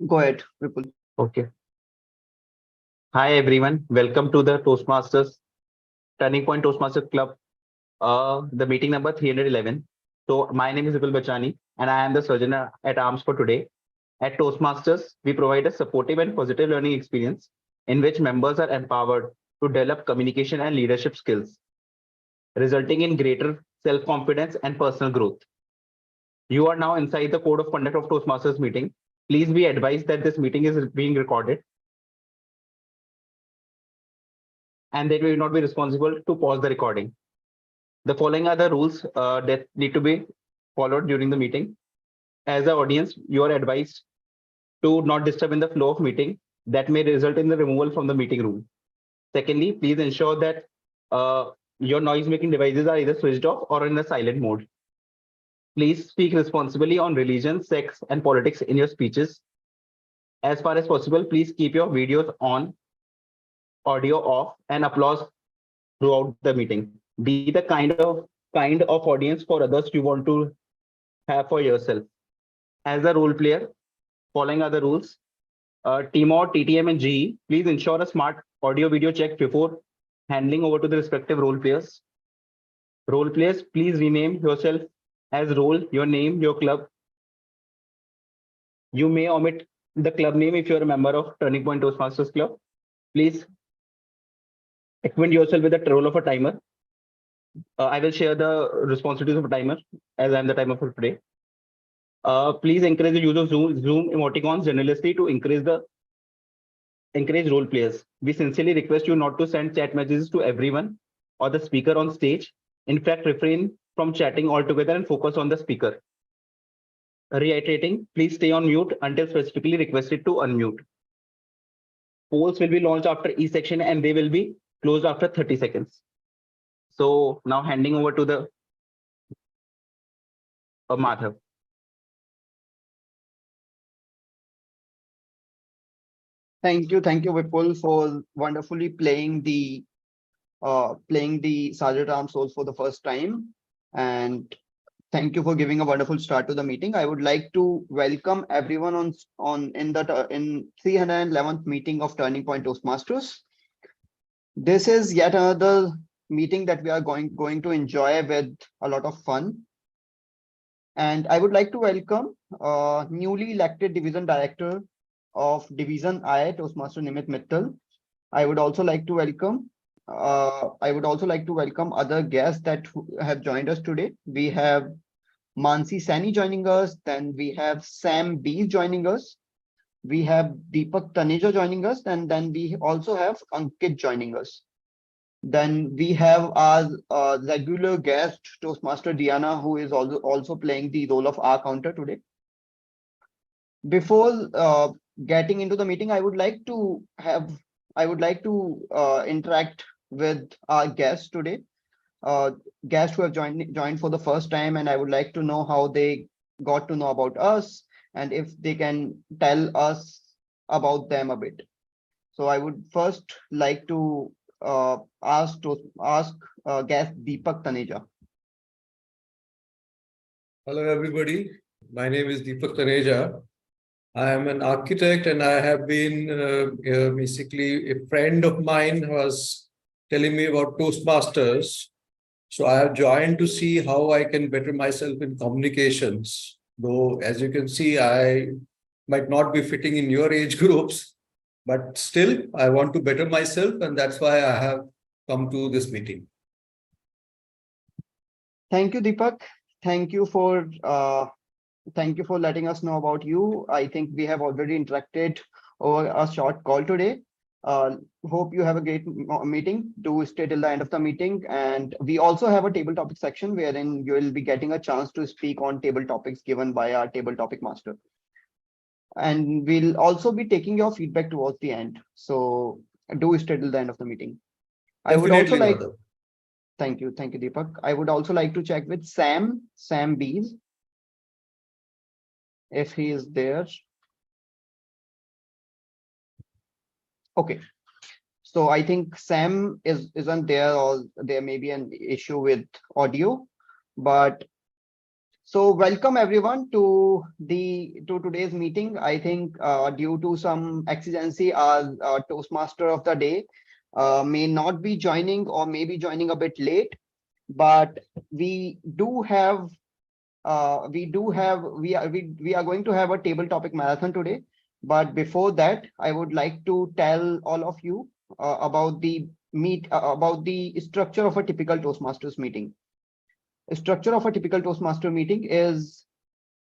Go ahead, Vipul. Okay. Hi everyone. Welcome to the Toastmasters Turning Point Toastmasters Club. The meeting number 311. So my name is Vipul Bachani and I am the surgeon at arms for today. At Toastmasters, we provide a supportive and positive learning experience in which members are empowered to develop communication and leadership skills, resulting in greater self-confidence and personal growth. You are now inside the code of conduct of Toastmasters meeting. Please be advised that this meeting is being recorded and that we will not be responsible to pause the recording. The following are the rules that need to be followed during the meeting. As an audience, you are advised to not disturb in the flow of meeting that may result in the removal from the meeting room. Secondly, please ensure that your noise making devices are either switched off or in a silent mode. Please speak responsibly on religion, sex, and politics in your speeches. As far as possible, please keep your videos on, audio off, and applause throughout the meeting. Be the kind of audience for others you want to have for yourself. As a role player, following other rules, TMOD, TTM, and GE, please ensure a smart audio video check before handling over to the respective role players. Role players, please rename yourself as role, your name, your club. You may omit the club name if you're a member of Turning Point Toastmasters Club. Please acquaint yourself with the role of a timer. I will share the responsibilities of a timer as I'm the timer for today. Please encourage the use of Zoom emoticons generously to encourage role players. We sincerely request you not to send chat messages to everyone or the speaker on stage. In fact, refrain from chatting altogether and focus on the speaker. Reiterating, please stay on mute until specifically requested to unmute. Polls will be launched after each section and they will be closed after 30 seconds. So now handing over to the Madhav. Thank you, Vipul, for wonderfully playing the Sergeant Arms roles for the first time. And thank you for giving a wonderful start to the meeting. I would like to welcome everyone in 311th meeting of Turning Point Toastmasters. This is yet another meeting that we are going to enjoy with a lot of fun. And I would like to welcome newly elected division director of Division I, Toastmaster Nimit Mittal. I would also like to welcome other guests that have joined us today. We have Mansi Sani joining us, then we have Sam B joining us, we have Deepak Taneja joining us, and then we also have Ankit joining us. Then we have our regular guest, Toastmaster Diana, who is also playing the role of our counter today. Before getting into the meeting, I would like to interact with our guests today, guests who have joined for the first time, and I would like to know how they got to know about us and if they can tell us about them a bit. So I would first like to ask guest Deepak Taneja. Hello, everybody. My name is Deepak Taneja. I am an architect and I have been basically a friend of mine who was telling me about Toastmasters. So I have joined to see how I can better myself in communications. Though, as you can see, I might not be fitting in your age groups, but still I want to better myself, and that's why I have come to this meeting. Thank you, Deepak. Thank you for letting us know about you. I think we have already interacted over a short call today. Hope you have a great meeting. Do stay till the end of the meeting. And we also have a table topic section wherein you will be getting a chance to speak on table topics given by our table topic master. And we'll also be taking your feedback towards the end. So do stay till the end of the meeting. I would also like, thank you, Deepak. I would also like to check with Sam Bees, if he is there. Okay, so I think Sam isn't there, or there may be an issue with audio, but So welcome everyone to today's meeting. I think due to some exigency, our Toastmaster of the day may not be joining or may be joining a bit late, but we are going to have a table topic marathon today. But before that, I would like to tell all of you about the structure of a typical Toastmasters meeting. The structure of a typical Toastmaster meeting is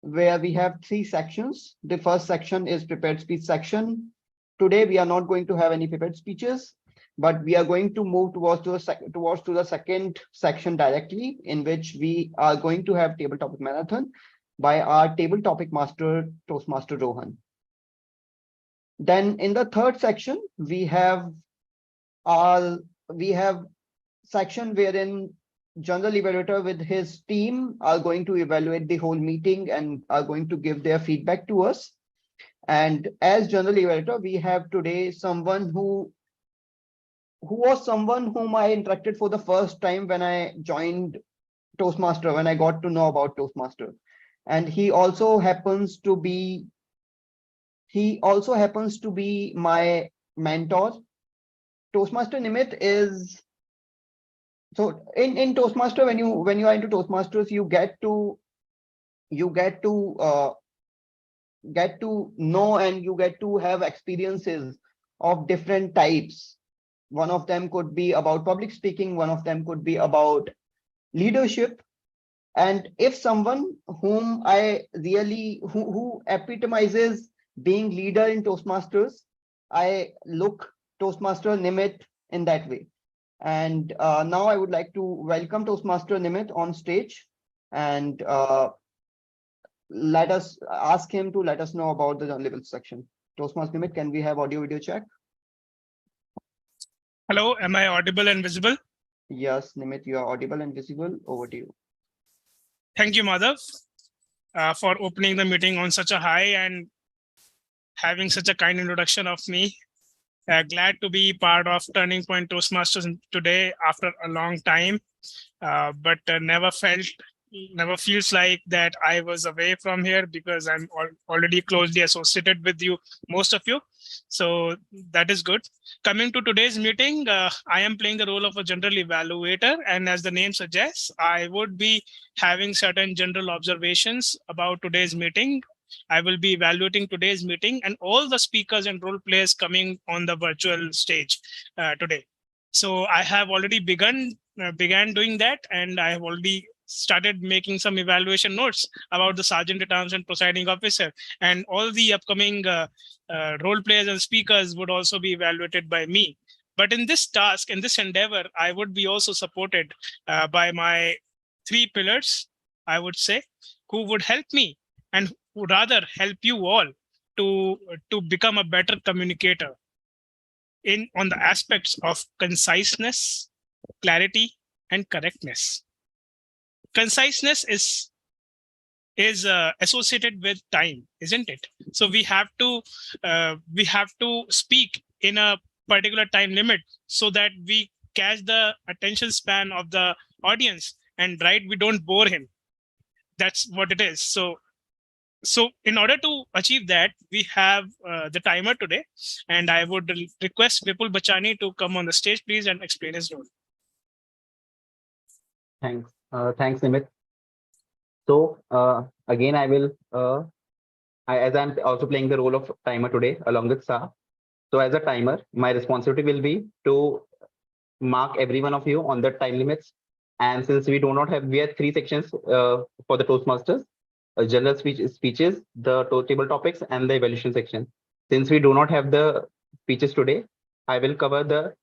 where we have three sections. The first section is prepared speech section. Today we are not going to have any prepared speeches, but we are going to move towards the second section directly, in which we are going to have table topic marathon by our table topic master, Toastmaster Rohan. Then in the third section, we have section wherein general evaluator with his team are going to evaluate the whole meeting and are going to give their feedback to us. And as general evaluator, we have today someone who was someone whom I interacted for the first time when I joined Toastmaster, when I got to know about Toastmaster. And he also happens to be my mentor. Toastmaster Nimit is, so in Toastmaster, when you are into Toastmasters, you get to know and you get to have experiences of different types. One of them could be about public speaking, one of them could be about leadership. And if someone whom I really who epitomizes being leader in Toastmasters, I look Toastmaster Nimit in that way. And now I would like to welcome Toastmaster Nimit on stage, and let us ask him to let us know about the level section. Toastmaster Nimit, can we have audio video check? Hello, am I audible and visible? Yes, Nimit, you are audible and visible. Over to you. Thank you, Madhav, for opening the meeting on such a high and having such a kind introduction of me. Glad to be part of Turning Point Toastmasters today after a long time, but never feels like that I was away from here, because I'm already closely associated with you, most of you. So that is good. Coming to today's meeting, I am playing the role of a general evaluator. And as the name suggests, I would be having certain general observations about today's meeting. I will be evaluating today's meeting and all the speakers and role players coming on the virtual stage today. So I have already began doing that, and I have already started making some evaluation notes about the sergeant at arms and presiding officer, and all the upcoming role players and speakers would also be evaluated by me. But in this task, in this endeavor, I would be also supported by my three pillars, I would say, who would help me and would rather help you all to become a better communicator on the aspects of conciseness, clarity, and correctness. Conciseness is associated with time, isn't it? So we have to speak in a particular time limit so that we catch the attention span of the audience, and we don't bore him. That's what it is. So in order to achieve that, we have the timer today, and I would request Vipul Bachani to come on the stage, please, and explain his role. Thanks. Thanks, Nimit. So again, I will, as I'm also playing the role of timer today along with Sa. So as a timer, my responsibility will be to mark every one of you on the time limits. And since we have three sections for the Toastmasters: general speeches, the table topics, and the evaluation section. Since we do not have the speeches today, I will cover the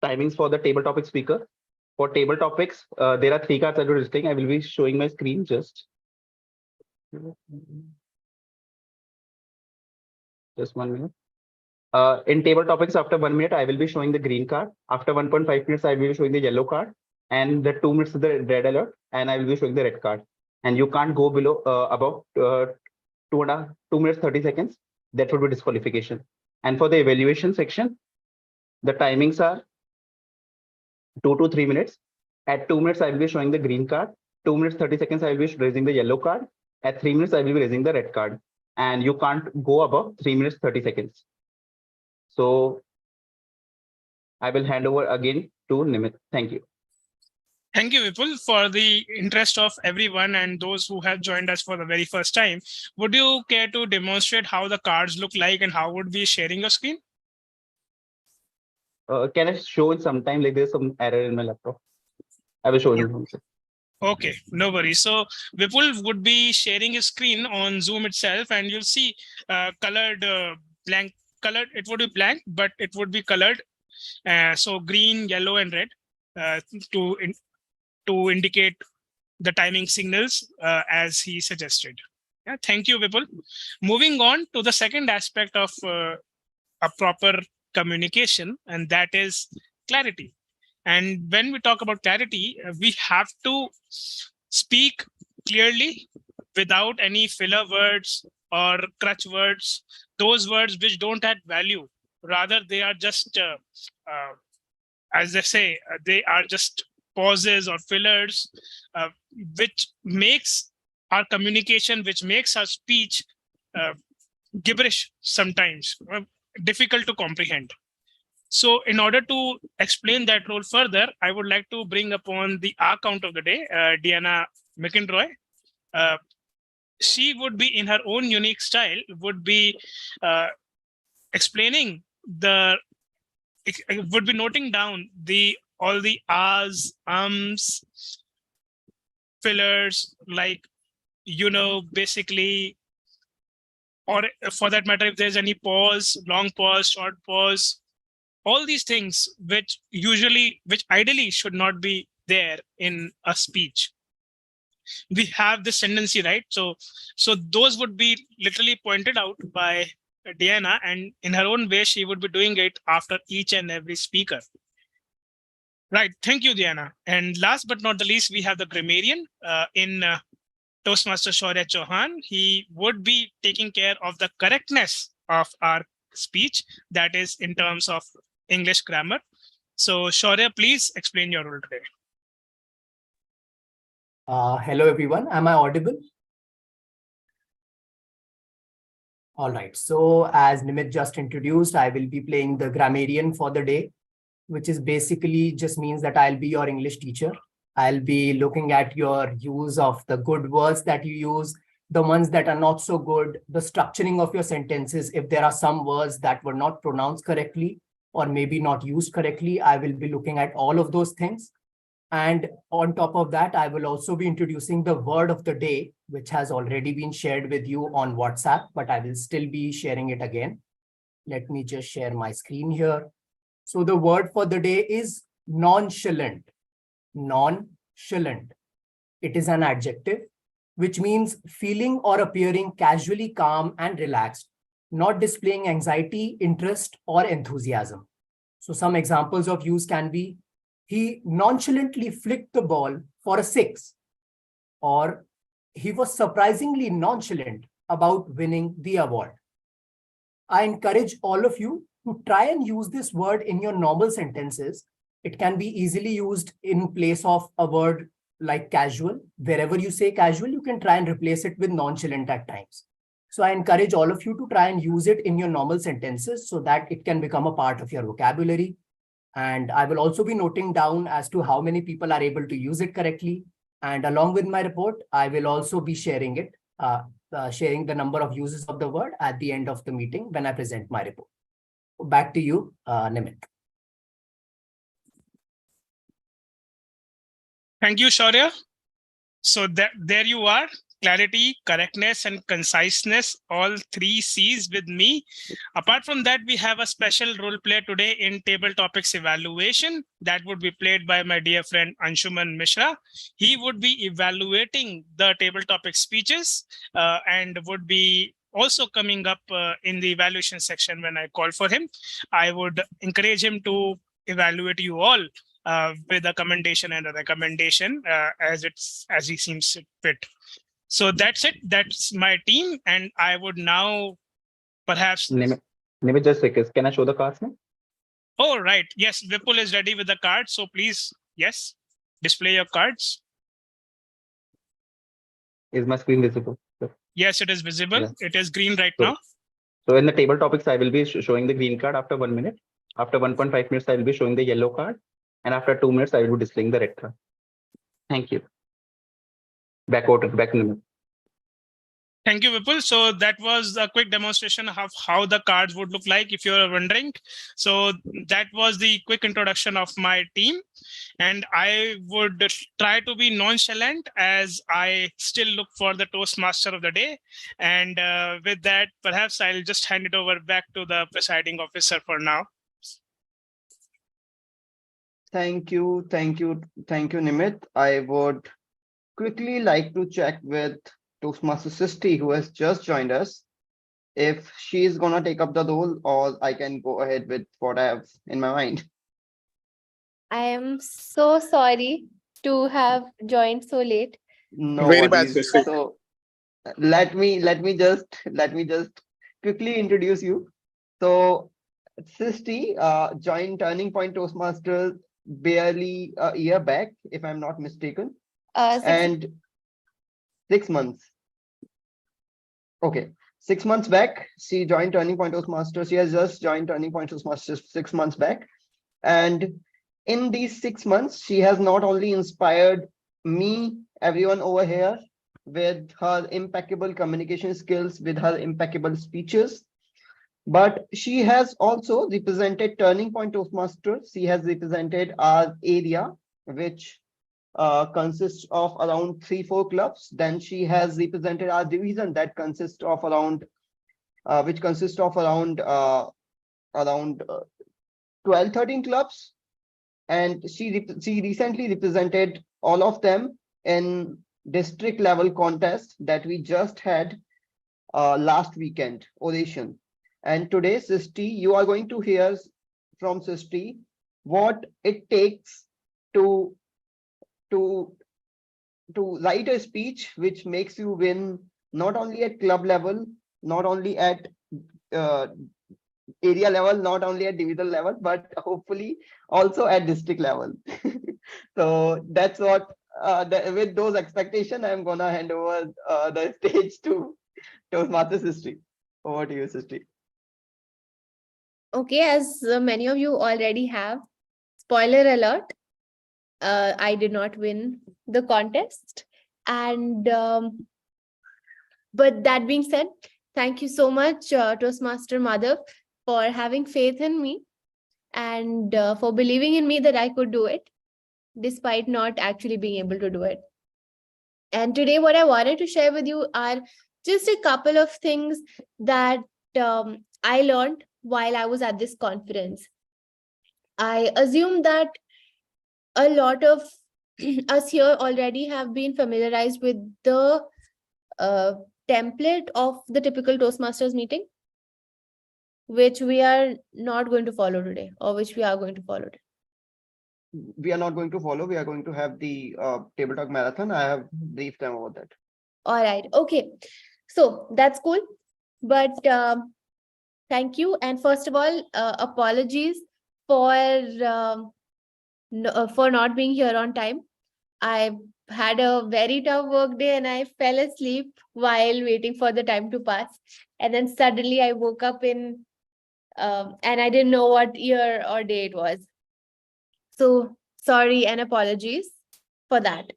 timings for the table topic speaker. For table topics, there are three cards I will be I will be showing my screen just 1 minute. In table topics, after 1 minute, I will be showing the green card. After 1.5 minutes, I will be showing the yellow card, and the 2 minutes is the red alert, and I will be showing the red card. And you can't go below above 2 minutes 30 seconds. That would be disqualification. And for the evaluation section, the timings are 2 to 3 minutes. At 2 minutes, I will be showing the green card. 2 minutes 30 seconds, I will be raising the yellow card. At 3 minutes, I will be raising the red card. And you can't go above 3 minutes 30 seconds. So I will hand over again to Nimit. Thank you. Thank you, Vipul, for the interest of everyone and those who have joined us for the very first time. Would you care to demonstrate how the cards look like and how would be sharing your screen? Can I show it sometime? Like there's some error in my laptop. I will show you. Okay, no worries. So Vipul would be sharing his screen on Zoom itself, and you'll see colored blank colored. It would be blank, but it would be colored. So green, yellow, and red to indicate the timing signals as he suggested. Yeah, thank you, Vipul. Moving on to the second aspect of a proper communication, and that is clarity. And when we talk about clarity, we have to speak clearly without any filler words or crutch words, those words which don't add value. Rather, they are just, as they say, they are just pauses or fillers, which makes our communication, which makes our speech gibberish sometimes, difficult to comprehend. So in order to explain that role further, I would like to bring upon the account of the day, Deanna McInroy. She would be in her own unique style, would be explaining would be noting down all the ahs, fillers, like, basically, or for that matter, if there's any pause, long pause, short pause, all these things which ideally should not be there in a speech. We have this tendency, right? So those would be literally pointed out by Diana, and in her own way, she would be doing it after each and every speaker. Right. Thank you, Diana. And last but not the least, we have the grammarian in Toastmaster Shaurya Chauhan. He would be taking care of the correctness of our speech, that is in terms of English grammar. So Shaurya, please explain your role today. Hello, everyone. Am I audible? All right. So as Nimit just introduced, I will be playing the grammarian for the day, which is basically just means that I'll be your English teacher. I'll be looking at your use of the good words that you use, the ones that are not so good, the structuring of your sentences. If there are some words that were not pronounced correctly or maybe not used correctly, I will be looking at all of those things. And on top of that, I will also be introducing the word of the day, which has already been shared with you on WhatsApp, but I will still be sharing it again. Let me just share my screen here. So the word for the day is nonchalant. Nonchalant. It is an adjective, which means feeling or appearing casually calm and relaxed, not displaying anxiety, interest, or enthusiasm. So some examples of use can be, he nonchalantly flicked the ball for a 6, or he was surprisingly nonchalant about winning the award. I encourage all of you to try and use this word in your normal sentences. It can be easily used in place of a word like casual. Wherever you say casual, you can try and replace it with nonchalant at times. So I encourage all of you to try and use it in your normal sentences so that it can become a part of your vocabulary. And I will also be noting down as to how many people are able to use it correctly. And along with my report, I will also be sharing it, sharing the number of uses of the word at the end of the meeting when I present my report. Back to you, Nimit. Thank you, Shaurya. So there you are. Clarity, correctness, and conciseness, all 3 C's with me. Apart from that, we have a special role play today in table topics evaluation that would be played by my dear friend Anshuman Mishra. He would be evaluating the table topic speeches and would be also coming up in the evaluation section when I call for him. I would encourage him to evaluate you all with a commendation and a recommendation as he seems fit. So that's it. That's my team. And I would now perhaps... Nimit, just seconds. Can I show the cards now? Oh, right. Yes, Vipul is ready with the cards. So please, yes, display your cards. Is my screen visible? Yes, it is visible. Yeah. It is green right So- now. So in the table topics, I will be showing the green card after 1 minute. After 1.5 minutes, I will be showing the yellow card. And after 2 minutes, I will be displaying the red card. Thank you. Back in a minute. Thank you, Vipul. So that was a quick demonstration of how the cards would look like, if you're wondering. So that was the quick introduction of my team. And I would try to be nonchalant as I still look for the Toastmaster of the day. And with that, perhaps I'll just hand it over back to the presiding officer for now. Thank you, Nimit. I would quickly like to check with Toastmaster Sisti, who has just joined us, if she is gonna take up the role, or I can go ahead with what I have in my mind. I am so sorry to have joined so late. No Very bad, worries. Sisti. So let me just quickly introduce you. So Sisti joined Turning Point Toastmasters barely a year back, if I'm not mistaken, 6 and 6 months. Okay, 6 months back, she joined Turning Point Toastmasters. She has just joined Turning Point Toastmasters 6 months back. And in these 6 months, she has not only inspired me, everyone over here, with her impeccable communication skills, with her impeccable speeches, but she has also represented Turning Point Toastmasters. She has represented our area, which consists of around 3-4 clubs. Then she has represented our division that consists of around 12-13 clubs. And she recently represented all of them in district level contest that we just had last weekend, Oration. And today, Sisti, you are going to hear from Sisti what it takes to write a speech which makes you win not only at club level, not only at area level, not only at division level, but hopefully also at district level. So that's what, with those expectations, I'm gonna hand over the stage to Toastmasters Sisti. Over to you, Sisti. Okay, as many of you already have, spoiler alert, I did not win the contest. And but that being said, thank you so much, Toastmaster Madhav, for having faith in me and for believing in me that I could do it, despite not actually being able to do it. And today, what I wanted to share with you are just a couple of things that I learned while I was at this conference. I assume that a lot of us here already have been familiarized with the template of the typical Toastmasters meeting, which we are not going to follow today, or which we are going to follow today. We are not going to follow. We are going to have the table talk marathon. I have briefed them about that. All right. Okay. So that's cool. But thank you. And first of all, apologies for not being here on time. I had a very tough work day and I fell asleep while waiting for the time to pass. And then suddenly I woke up and I didn't know what year or day it was. So sorry and apologies for that.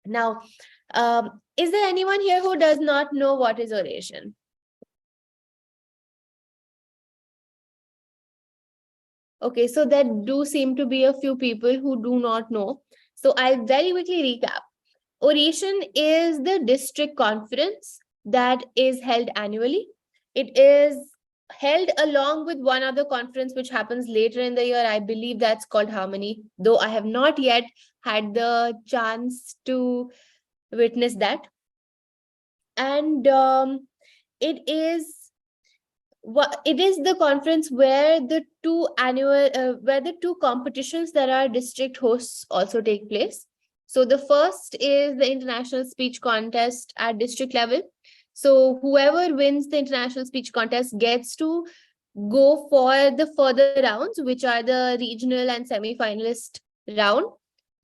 Now, is there anyone here who does not know what is oration? Okay, so there do seem to be a few people who do not know. So I'll very quickly recap. Oration is the district conference that is held annually. It is held along with one other conference which happens later in the year. I believe that's called Harmony, though I have not yet had the chance to witness that. And it is the conference where the two competitions that are district hosts also take place. So the first is the international speech contest at district level. So whoever wins the international speech contest gets to go for the further rounds, which are the regional and semi-finalist round.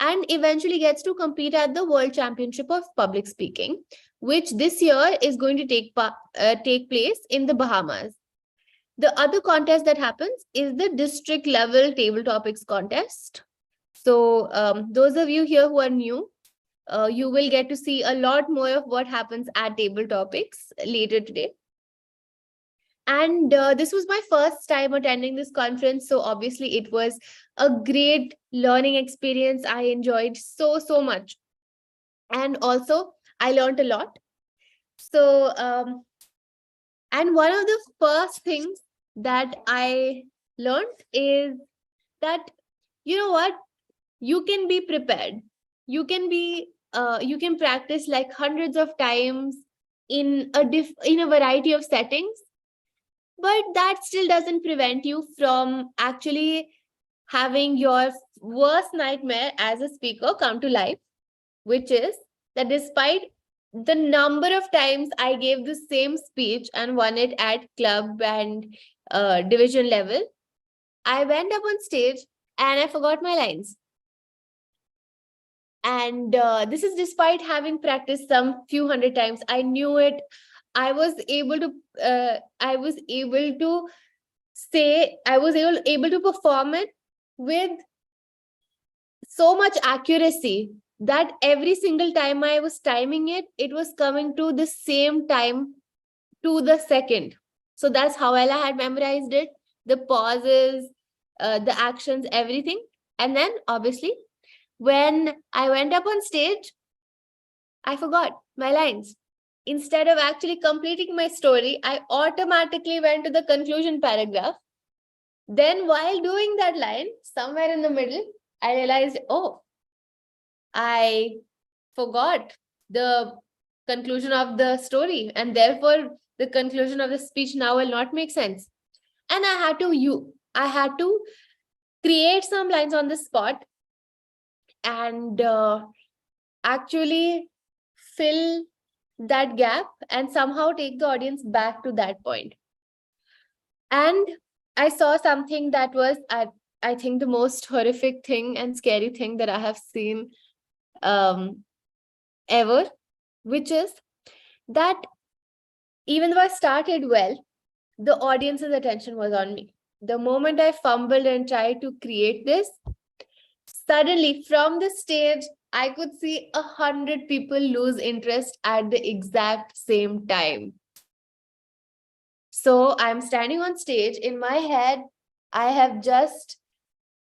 and eventually gets to compete at the World Championship of Public Speaking, which this year is going to take place in the Bahamas. The other contest that happens is the district level table topics contest. So those of you here who are new, you will get to see a lot more of what happens at table topics later today. And this was my first time attending this conference. So obviously it was a great learning experience. I enjoyed so much. And also I learned a lot. So, and one of the first things that I learned is that, you know what, you can be prepared. You can practice like hundreds of times in a variety of settings, but that still doesn't prevent you from actually having your worst nightmare as a speaker come to life, which is that despite the number of times I gave the same speech and won it at club and division level, I went up on stage and I forgot my lines. And this is despite having practiced some few hundred times. I knew it. I was able to perform it with so much accuracy that every single time I was timing it, it was coming to the same time to the second. So that's how well I had memorized it, the pauses, the actions, everything. And then obviously, when I went up on stage, I forgot my lines. Instead of actually completing my story, I automatically went to the conclusion paragraph. Then while doing that line, somewhere in the middle, I realized, oh, I forgot the conclusion of the story, and therefore the conclusion of the speech now will not make sense. And I had to create some lines on the spot and actually fill that gap and somehow take the audience back to that point. And I saw something that was, I think, the most horrific thing and scary thing that I have seen ever, which is that even though I started well, the audience's attention was on me. The moment I fumbled and tried to create this, suddenly from the stage, I could see 100 people lose interest at the exact same time. So I'm standing on stage. In my head, I have just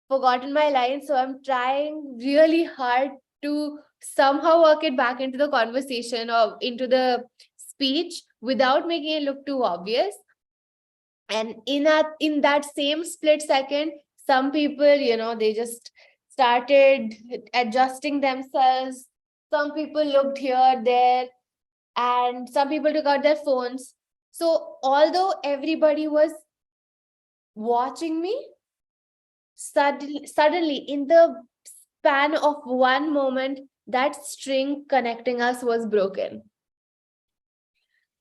forgotten my lines. So I'm trying really hard to somehow work it back into the conversation or into the speech without making it look too obvious. And in that same split second, some people, they just started adjusting themselves. Some people looked here, there, and some people took out their phones. So although everybody was watching me, suddenly in the span of one moment, that string connecting us was broken.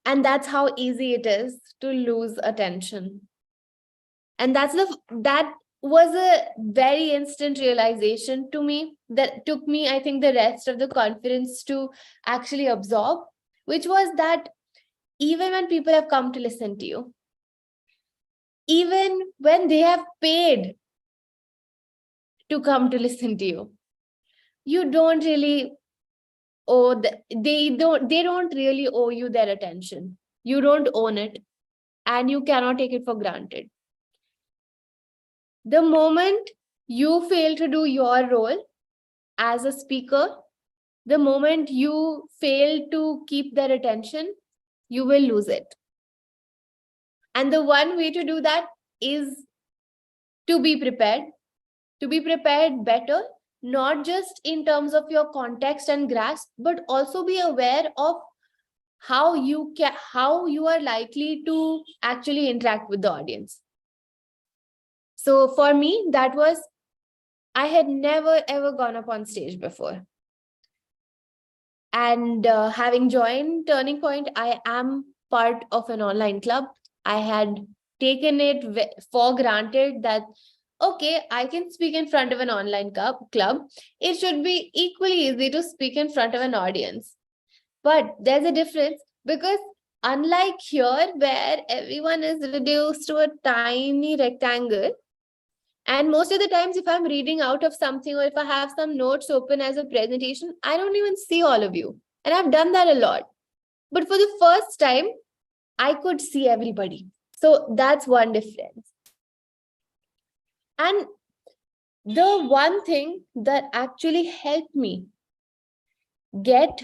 And that's how easy it is to lose attention. And that was a very instant realization to me that took me, I think, the rest of the conference to actually absorb, which was that even when people have come to listen to you, even when they have paid to come to listen to you, you don't really they don't really owe you their attention. You don't own it, and you cannot take it for granted. The moment you fail to do your role as a speaker, the moment you fail to keep their attention, you will lose it. And the one way to do that is to be prepared better, not just in terms of your context and grasp, but also be aware of how you are likely to actually interact with the audience. So for me, that was, I had never ever gone up on stage before. And having joined Turning Point, I am part of an online club. I had taken it for granted that, okay, I can speak in front of an online club. It should be equally easy to speak in front of an audience. But there's a difference, because unlike here, where everyone is reduced to a tiny rectangle, and most of the times, if I'm reading out of something or if I have some notes open as a presentation, I don't even see all of you. And I've done that a lot. But for the first time, I could see everybody. So that's one difference. And the one thing that actually helped me get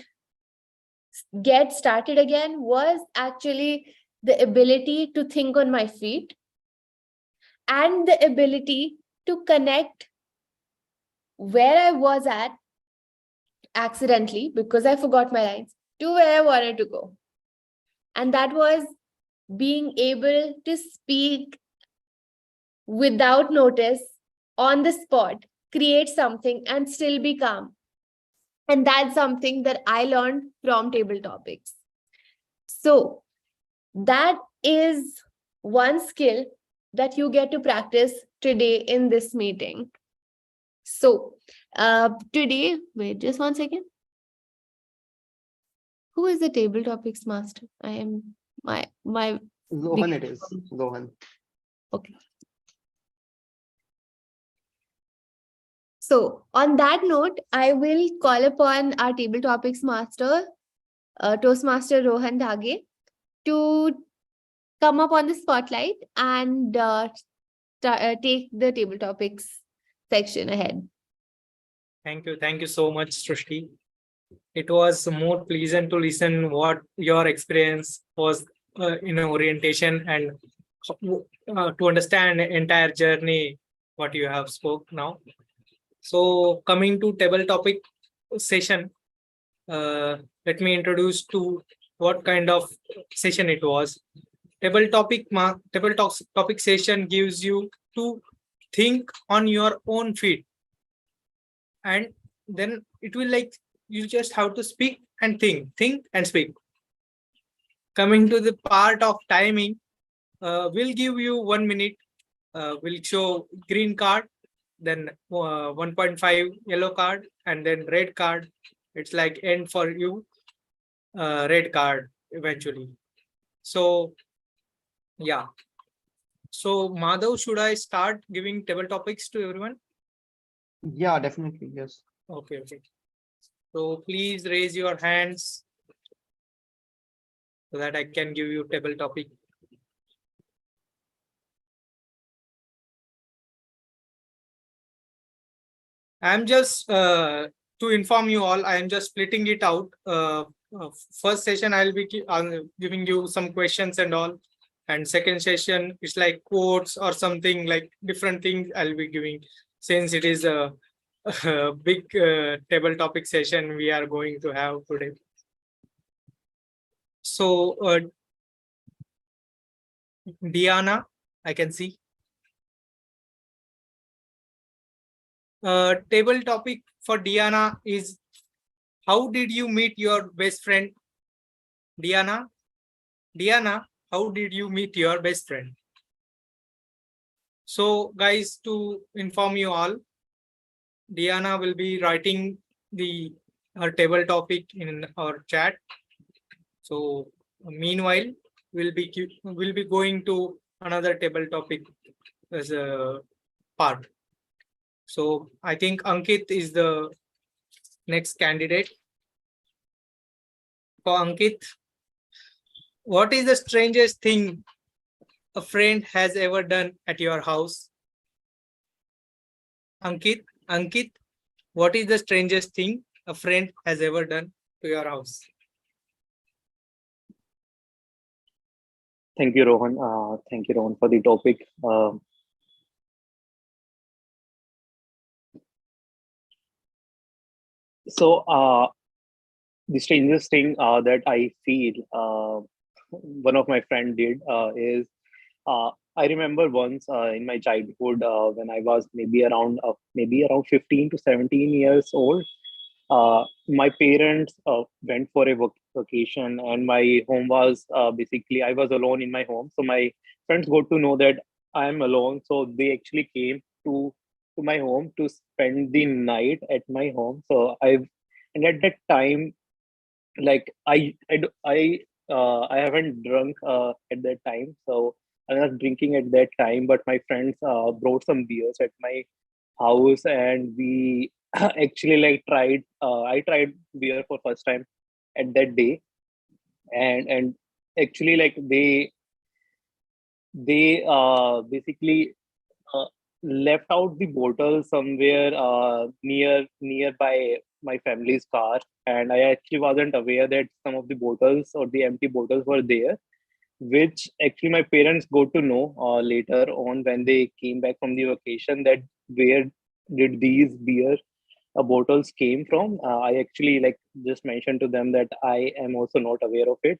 started again was actually the ability to think on my feet and the ability to connect where I was at accidentally because I forgot my lines to where I wanted to go. And that was being able to speak without notice on the spot, create something and still be calm. And that's something that I learned from table topics. So that is one skill that you get to practice today in this meeting. So today, wait just 1 second. Who is the table topics master? I am my Zohan it is. Zohan. Okay. So on that note, I will call upon our table topics master, Toastmaster Rohan Dhage, to come up on the spotlight and take the table topics section ahead. Thank you. Thank you so much, Srushti. It was more pleasant to listen what your experience was in orientation and to understand the entire journey, what you have spoke now. So coming to table topic session, let me introduce to what kind of session it was. Table topic session gives you to think on your own feet, and then it will like you just have to speak and think and speak. Coming to the part of timing, we'll give you 1 minute. We'll show green card, then 1.5 yellow card, and then red card. It's like end for you, red card eventually. So yeah. So Madhav, should I start giving table topics to everyone? Yeah, definitely. Yes. Okay. So please raise your hands so that I can give you table topic. I'm just to inform you all, I am just splitting it out. First session, I'll be giving you some questions and all. And second session is like quotes or something like different things I'll be giving, since it is a big table topic session we are going to have today. So Diana, I can see. Table topic for Diana is, how did you meet your best friend? Diana, how did you meet your best friend? So guys, to inform you all, Diana will be writing her table topic in our chat. So meanwhile, we'll be going to another table topic as a part. So I think Ankit is the next candidate. For Ankit, what is the strangest thing a friend has ever done at your house? Ankit, what is the strangest thing a friend has ever done to your house? Thank you, Rohan. Thank you, Rohan, for the topic. The strangest thing that I feel one of my friend did is I remember once in my childhood when I was maybe around 15 to 17 years old. My parents went for a vacation, and my home was I was alone in my home. So my friends got to know that I am alone, so they actually came to my home to spend the night at my home. So and at that time, like I haven't drunk at that time, so I was drinking at that time. But my friends brought some beers at my house, and we actually like tried. I tried beer for first time at that day, and actually like they basically uh, left out the bottle somewhere nearby my family's car, and I actually wasn't aware that some of the bottles or the empty bottles were there, which actually my parents got to know later on when they came back from the vacation, that where did these beer bottles came from. I actually like just mentioned to them that I am also not aware of it.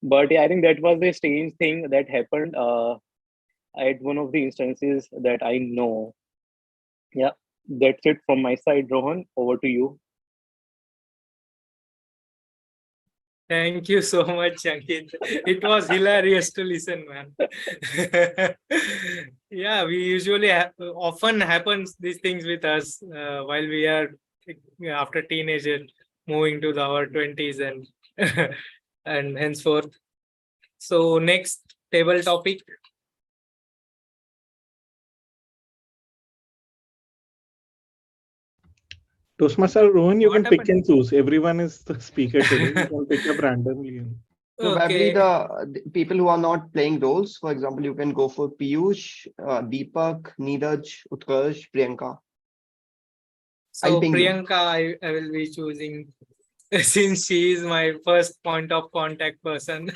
But yeah, I think that was a strange thing that happened at one of the instances that I know. Yeah, that's it from my side, Rohan. Over to you. Thank you so much, Ankit. It was hilarious to listen, man. Yeah, we usually often happens these things with us while we are after teenager moving to our 20s and and henceforth. So next table topic. Toastmaster Rohan, you What can pick happened? and choose. Everyone is the speaker today. You can pick up randomly. Probably Okay. the people who are not playing roles. For example, you can go for Piyush, Deepak, Neeraj, Utkarsh, Priyanka. I'll So ping you. Priyanka, I will be choosing since she is my first point of contact person.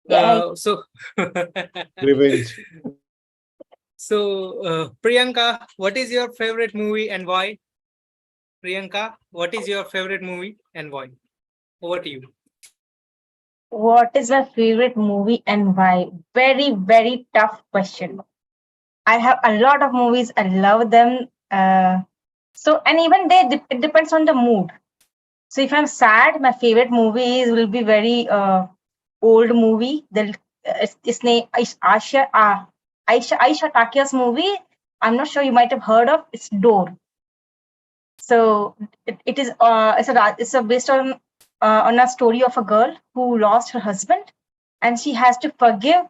Yeah. So Revenge. so Priyanka, what is your favorite movie and why? Priyanka, what is your favorite movie and why? Over to you. What is my favorite movie and why? Very, very tough question. I have a lot of movies. I love them. And even it depends on the mood. So if I'm sad, my favorite movies will be very old movie. Its name is Aisha Takia's movie. I'm not sure you might have heard of. It's Door. So it is it's a based on a story of a girl who lost her husband, and she has to forgive.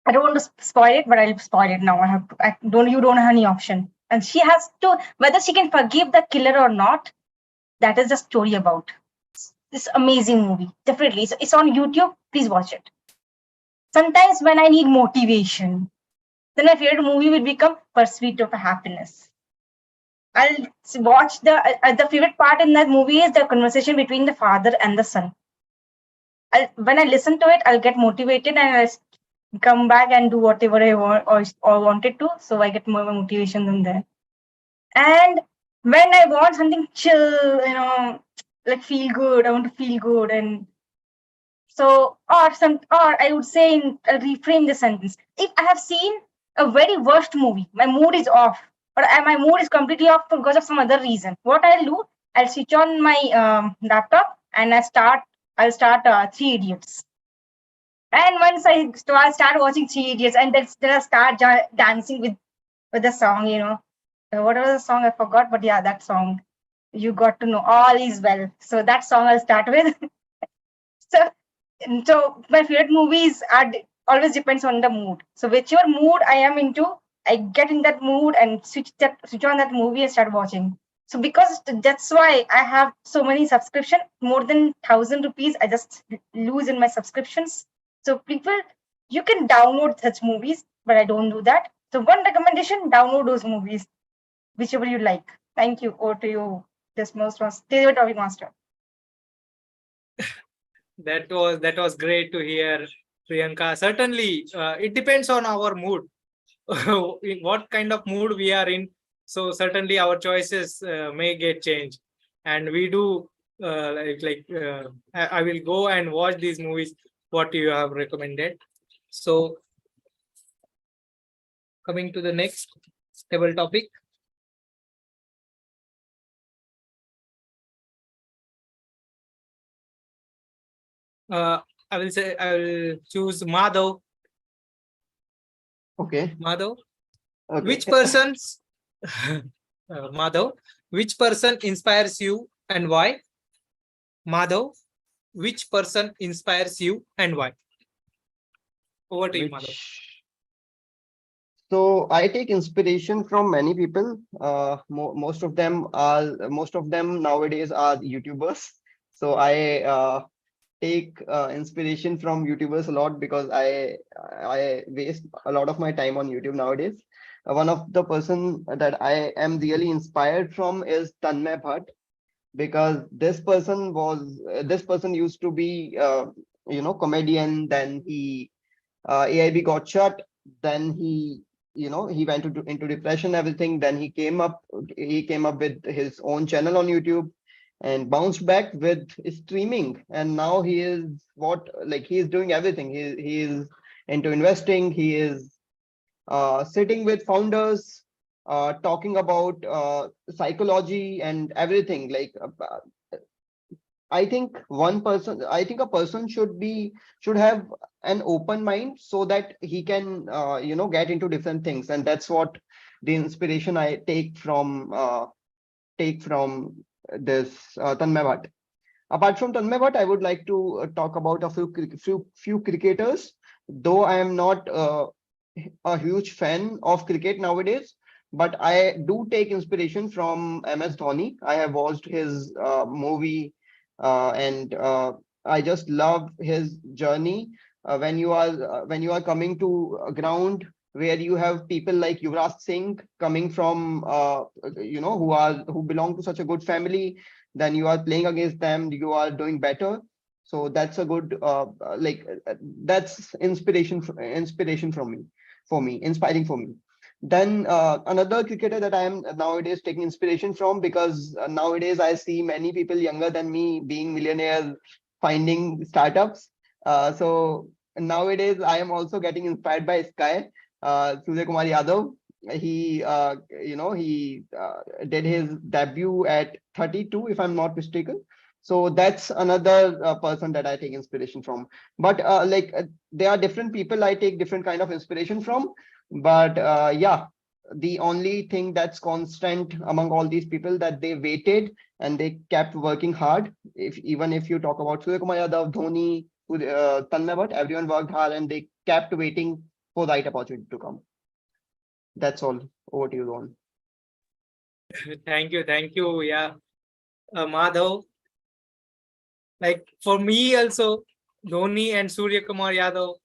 I don't want to spoil it, but I'll spoil it now. I don't. You don't have any option, and she has to whether she can forgive the killer or not. That is the story about this amazing movie. Definitely, it's on YouTube. Please watch it. Sometimes when I need motivation, then my favorite movie will become Pursuit of Happiness. I'll watch the favorite part in that movie is the conversation between the father and the son. When I listen to it, I'll get motivated and I'll come back and do whatever I want or wanted to. So I get more motivation than there. And when I want something chill, like feel good, I want to feel good, and so or I would say I'll reframe the sentence. If I have seen a very worst movie, my mood is off, or my mood is completely off because of some other reason. What I'll do, I'll switch on my laptop and I'll start Three Idiots. And once I start watching Three Idiots, and then I start dancing with the song, what was the song I forgot, but yeah, that song. You got to know all is well. So that song I'll start with. so so my favorite movies always depends on the mood. So whichever mood I am into, I get in that mood and switch on that movie and start watching. So because that's why I have so many subscription, more than 1,000 rupees I just lose in my subscriptions. So people, you can download such movies, but I don't do that. So one recommendation: download those movies, whichever you like. Thank you. Over to you, this most favorite topic master. That was great to hear, Priyanka. Certainly, it depends on our mood. In what kind of mood we are in. So certainly our choices may get changed, and we do I will go and watch these movies what you have recommended. So coming to the next table topic. I will choose Madhav. Okay. Madhav, Okay. Which person's Madhav, which person inspires you and why? Madhav, which person inspires you and why? Over to you, Madhav. So I take inspiration from many people. Most of them nowadays are YouTubers. So I take inspiration from YouTubers a lot because I waste a lot of my time on YouTube nowadays. One of the person that I am really inspired from is Tanmay Bhatt, because this person used to be comedian. Then he AIB got shut. Then he went into depression, everything. Then he came up with his own channel on YouTube and bounced back with streaming. And now he is he is doing everything. He is into investing. He is sitting with founders, talking about psychology and everything. I think a person should have an open mind so that he can get into different things. And that's what the inspiration I take from this Tanmay Bhatt. Apart from Tanmay Bhatt, I would like to talk about a few cricketers. Though I am not a huge fan of cricket nowadays, but I do take inspiration from MS Dhoni. I have watched his movie, and I just love his journey. When you are coming to a ground where you have people like Yuvraj Singh coming from who belong to such a good family, then you are playing against them, you are doing better. So that's a good that's inspiration inspiring for me. Then another cricketer that I am nowadays taking inspiration from, because nowadays I see many people younger than me being millionaires, finding startups. So nowadays I am also getting inspired by Sky, Surya Kumar Yadav. He did his debut at 32, if I'm not mistaken. So that's another person that I take inspiration from. But there are different people I take different kind of inspiration from. But yeah, the only thing that's constant among all these people, that they waited and they kept working hard. Even if you talk about Surya Kumar Yadav, Dhoni, Tanmay Bhatt, everyone worked hard and they kept waiting for the right opportunity to come. That's all. Over to you, Ron. Thank you. Yeah, Madhav. Like for me also, Dhoni and Surya Kumar Yadav,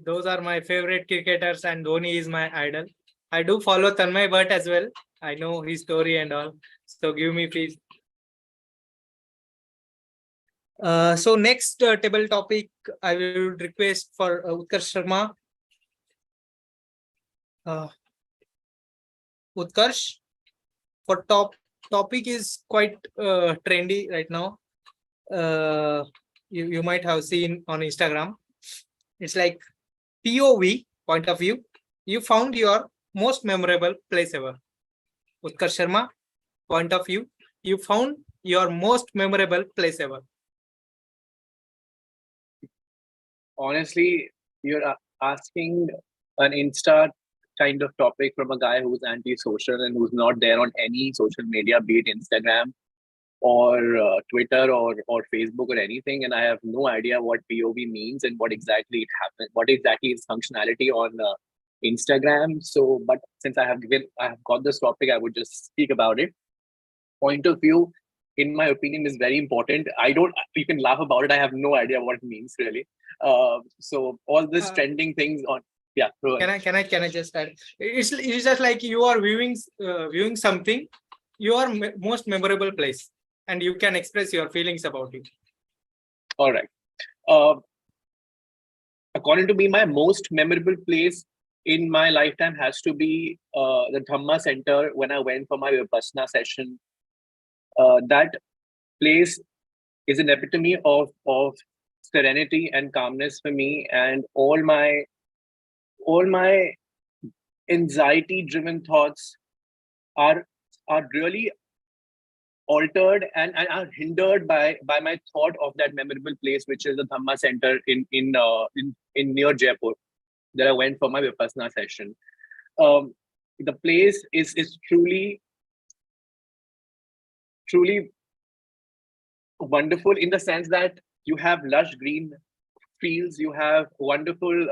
those are my favorite cricketers, and Dhoni is my idol. I do follow Tanmay Bhatt as well. I know his story and all. So give me please. So next table topic, I will request for Utkarsh Sharma. Utkarsh, for topic is quite trendy right now. You might have seen on Instagram. It's like POV, point of view. You found your most memorable place ever. Utkarsh Sharma, point of view. You found your most memorable place ever. Honestly, you're asking an Insta kind of topic from a guy who's anti-social and who's not there on any social media, be it Instagram or Twitter or Facebook or anything, and I have no idea what POV means and what exactly it happens, what exactly is functionality on Instagram. So, but since I have got this topic, I would just speak about it. Point of view, in my opinion, is very important. You can laugh about it. I have no idea what it means really. So all this trending things on. Yeah. Can I just add? It's just like you are viewing something, your most memorable place, and you can express your feelings about it. All right. According to me, my most memorable place in my lifetime has to be the Dhamma Center when I went for my Vipassana session. That place is an epitome of serenity and calmness for me, and all my anxiety-driven thoughts are really altered and are hindered by my thought of that memorable place, which is the Dhamma Center in near Jaipur, that I went for my Vipassana session. the place is truly wonderful in the sense that you have lush green fields, you have wonderful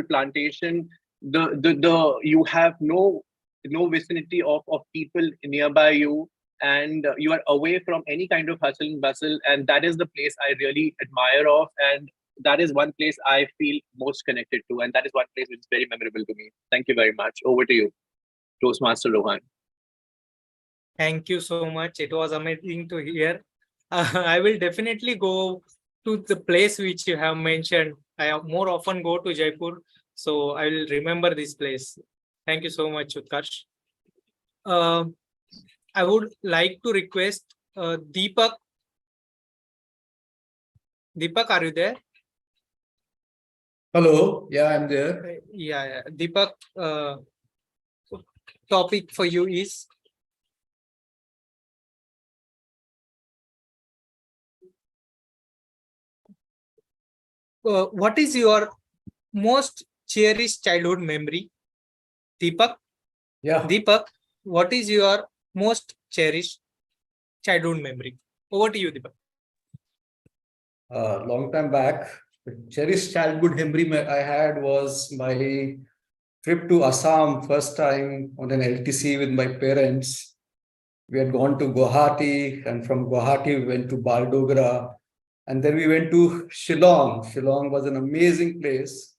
plantation. The you have no vicinity of people nearby you, and you are away from any kind of hustle and bustle, and that is the place I really admire of, and that is one place I feel most connected to, and that is one place which is very memorable to me. Thank you very much. Over to you, Toastmaster Rohan. Thank you so much. It was amazing to hear. I will definitely go to the place which you have mentioned. I have more often go to Jaipur, so I will remember this place. Thank you so much, Utkarsh. I would like to request Deepak. Deepak, are you there? Hello. Yeah, I'm there. Yeah. Deepak, topic for you is what is your most cherished childhood memory? Deepak? Yeah. Deepak, what is your most cherished childhood memory? Over to you, Deepak. Long time back, the cherished childhood memory I had was my trip to Assam, first time on an LTC with my parents. We had gone to Guwahati, and from Guwahati we went to Baldogra, and then we went to Shillong. Shillong was an amazing place.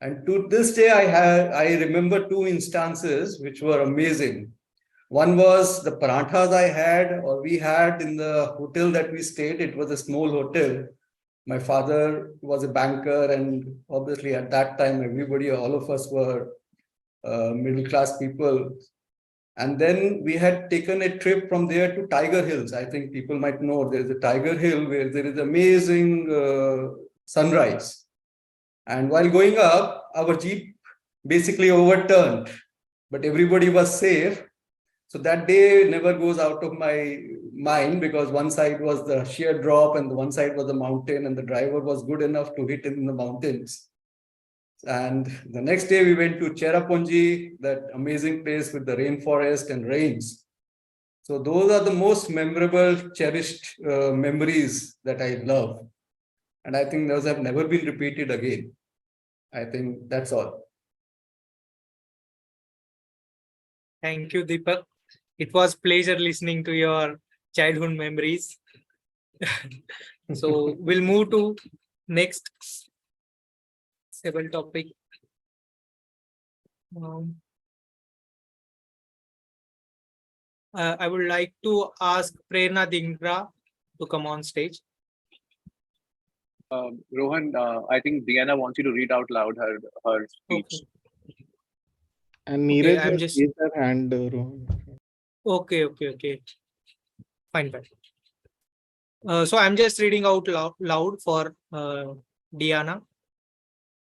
And to this day, I remember two instances which were amazing. One was the paranthas we had in the hotel that we stayed. It was a small hotel. My father was a banker, and obviously at that time, all of us were middle-class people. And then we had taken a trip from there to Tiger Hills. I think people might know there's a Tiger Hill where there is amazing sunrise. And while going up, our Jeep basically overturned, but everybody was safe. So that day never goes out of my mind, because one side was the sheer drop and the one side was the mountain, and the driver was good enough to hit in the mountains. And the next day we went to Cherrapunji, that amazing place with the rainforest and rains. So those are the most memorable, cherished memories that I love. And I think those have never been repeated again. I think that's all. Thank you, Deepak. It was pleasure listening to your childhood memories. So we'll move to next several topic. I would like to ask Prerna Dingra to come on stage. Rohan, I think Diana wants you to read out loud her speech. Okay. And Okay, Neeraj I'm has just- raised her hand, Rohan. Okay. Fine. So I'm just reading out loud for Diana.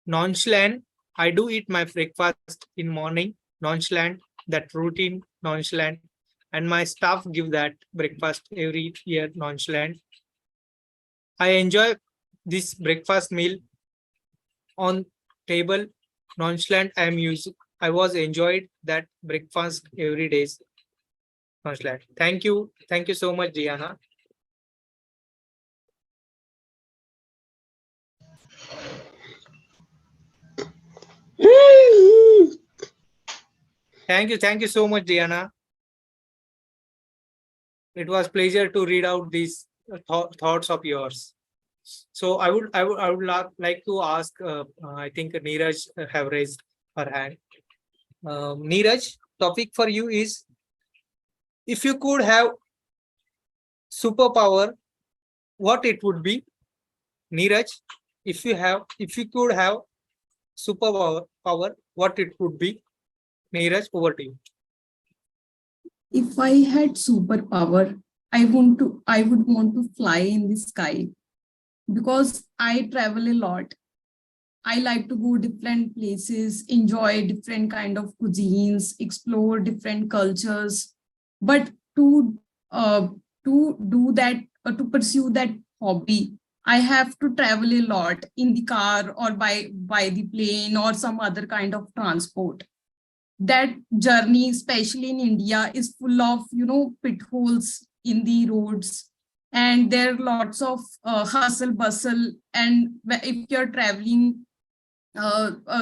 Nonchalant, I do eat my breakfast in morning. Nonchalant, that routine, nonchalant. And my staff give that breakfast every year, nonchalant. I enjoy this breakfast meal on table, nonchalant. I was enjoyed that breakfast every day. Nonchalant. Thank you so much, Diana. Thank you so much, Diana. It was pleasure to read out these thoughts of yours. So I would like to ask. I think Neeraj have raised her hand. Neeraj, topic for you is: if you could have superpower, what it would be? Neeraj, if you could have superpower, what it would be? Neeraj, over to you. If I had superpower, I would want to fly in the sky, because I travel a lot. I like to go different places, enjoy different kind of cuisines, explore different cultures. But to do that, to pursue that hobby, I have to travel a lot in the car or by the plane or some other kind of transport. that journey, especially in India, is full of, pitfalls in the roads. And there are lots of hustle bustle. And if you're traveling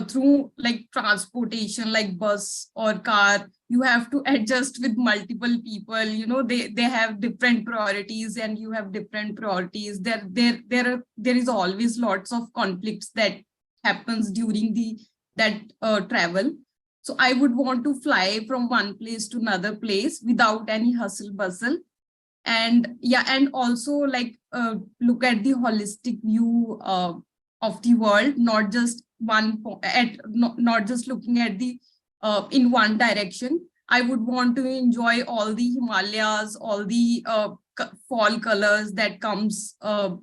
through like transportation, like bus or car, you have to adjust with multiple people. They have different priorities and you have different priorities. There is always lots of conflicts that happens during that travel. So I would want to fly from one place to another place without any hustle bustle. And yeah, and also like look at the holistic view of the world, not just not just looking at the in one direction. I would want to enjoy all the Himalayas, all the fall colors that comes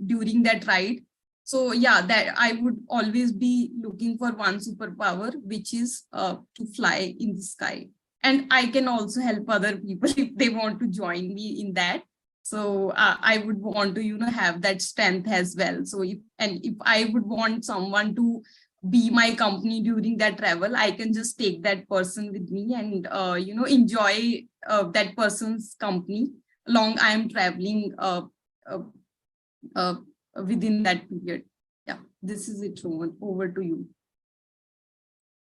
during that ride. So yeah, that I would always be looking for one superpower, which is to fly in the sky. And I can also help other people if they want to join me in that. So I would want to, have that strength as well. So if I would want someone to be my company during that travel, I can just take that person with me and, enjoy that person's company along I am traveling within that period. Yeah, this is it, Roman. Over to you.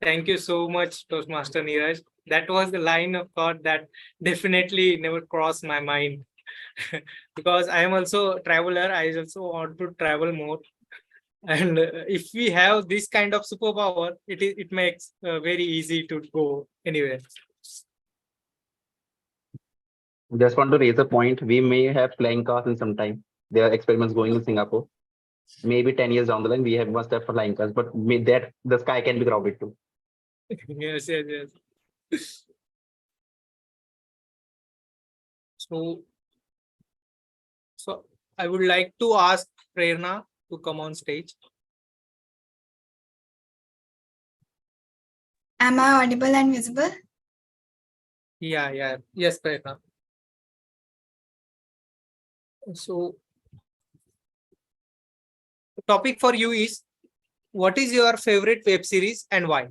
Thank you so much, Toastmaster Neeraj. That was the line of thought that definitely never crossed my mind. Because I am also a traveler. I also want to travel more. And if we have this kind of superpower, it makes very easy to go anywhere. Just want to raise a point. We may have flying cars in some time. There are experiments going in Singapore. Maybe 10 years down the line, must have flying cars, but that the sky can be crowded too. Yes, yes, yes. So I would like to ask Prerna to come on stage. Am I audible and visible? Yeah. Yes, Prerna. So the topic for you is, what is your favorite web series and why?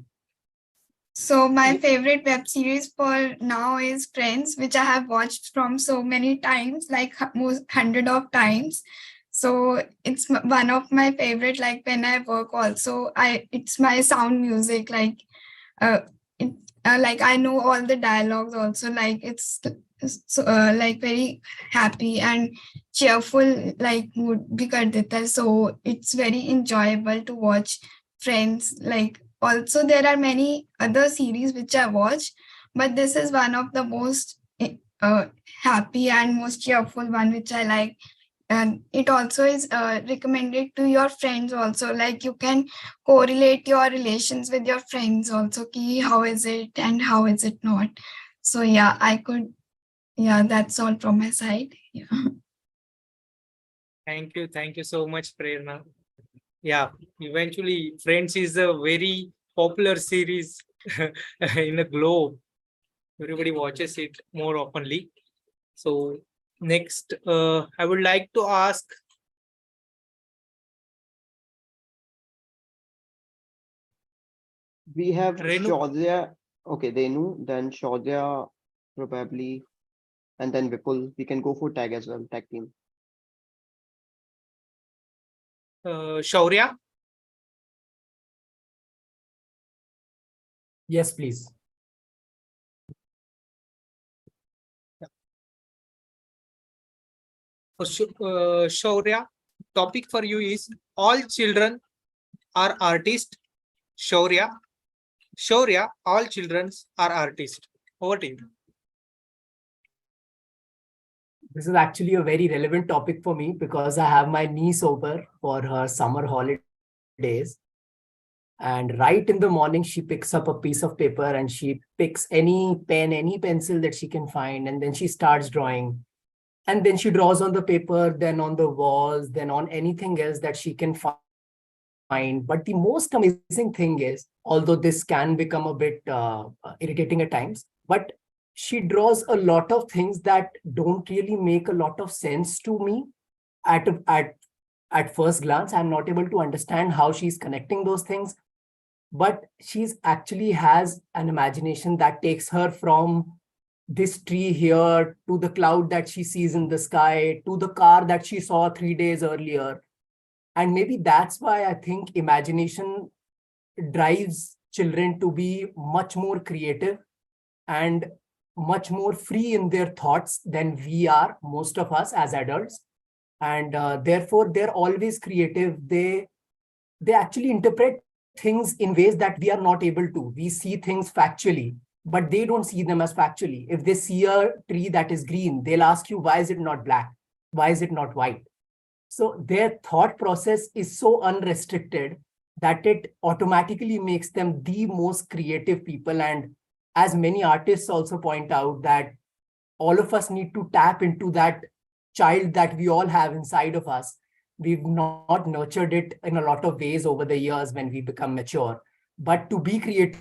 So my favorite web series for now is Friends, which I have watched from so many times, like most 100 of times. So it's one of my favorite. Like when I work, also it's my sound music. Like like I know all the dialogues also. Like it's so like very happy and cheerful, like mood bhi kar deta hai. So it's very enjoyable to watch Friends. Like also there are many other series which I watch, but this is one of the most happy and most cheerful one which I like. And it also is recommended to your friends also, like you can correlate your relations with your friends also, ki how is it and how is it not. So yeah, that's all from my side. Yeah. Thank you so much, Prerna. Yeah, eventually Friends is a very popular series in the globe. Everybody watches it more oftenly. So next, I would like to ask We have Renu. Shaudhya. Okay, Renu, then Shaudhya probably, and then Vipul. We can go for tag as well, tag team. Shaurya. Yes, please. Shaurya, topic for you is, all children are artists. Shaurya, all children are artists. Over to you. This is actually a very relevant topic for me because I have my niece over for her summer holidays. And right in the morning, she picks up a piece of paper and she picks any pen, any pencil that she can find. And then she starts drawing. And then she draws on the paper, then on the walls, then on anything else that she can find. But the most amazing thing is, although this can become a bit irritating at times, but she draws a lot of things that don't really make a lot of sense to me at first glance. I'm not able to understand how she's connecting those things. but she's actually has an imagination that takes her from this tree here to the cloud that she sees in the sky to the car that she saw 3 days earlier. And maybe that's why I think imagination drives children to be much more creative and much more free in their thoughts than we are, most of us as adults. And therefore, they're always creative. They actually interpret things in ways that we are not able to. We see things factually, but they don't see them as factually. If they see a tree that is green, they'll ask you, why is it not black? Why is it not white? So their thought process is so unrestricted that it automatically makes them the most creative people. And as many artists also point out, that all of us need to tap into that child that we all have inside of us. We've not nurtured it in a lot of ways over the years when we become mature. But to be creative,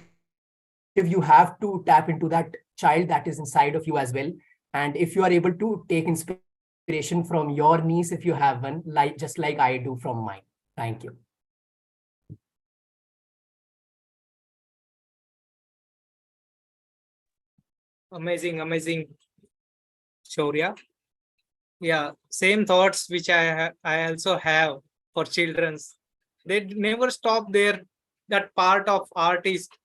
you have to tap into that child that is inside of you as well. And if you are able to take inspiration from your niece, if you have one, like just like I do from mine. Thank you. Amazing, amazing, Shaurya. Yeah, same thoughts which I also have for children's. They never stop their that part of artist,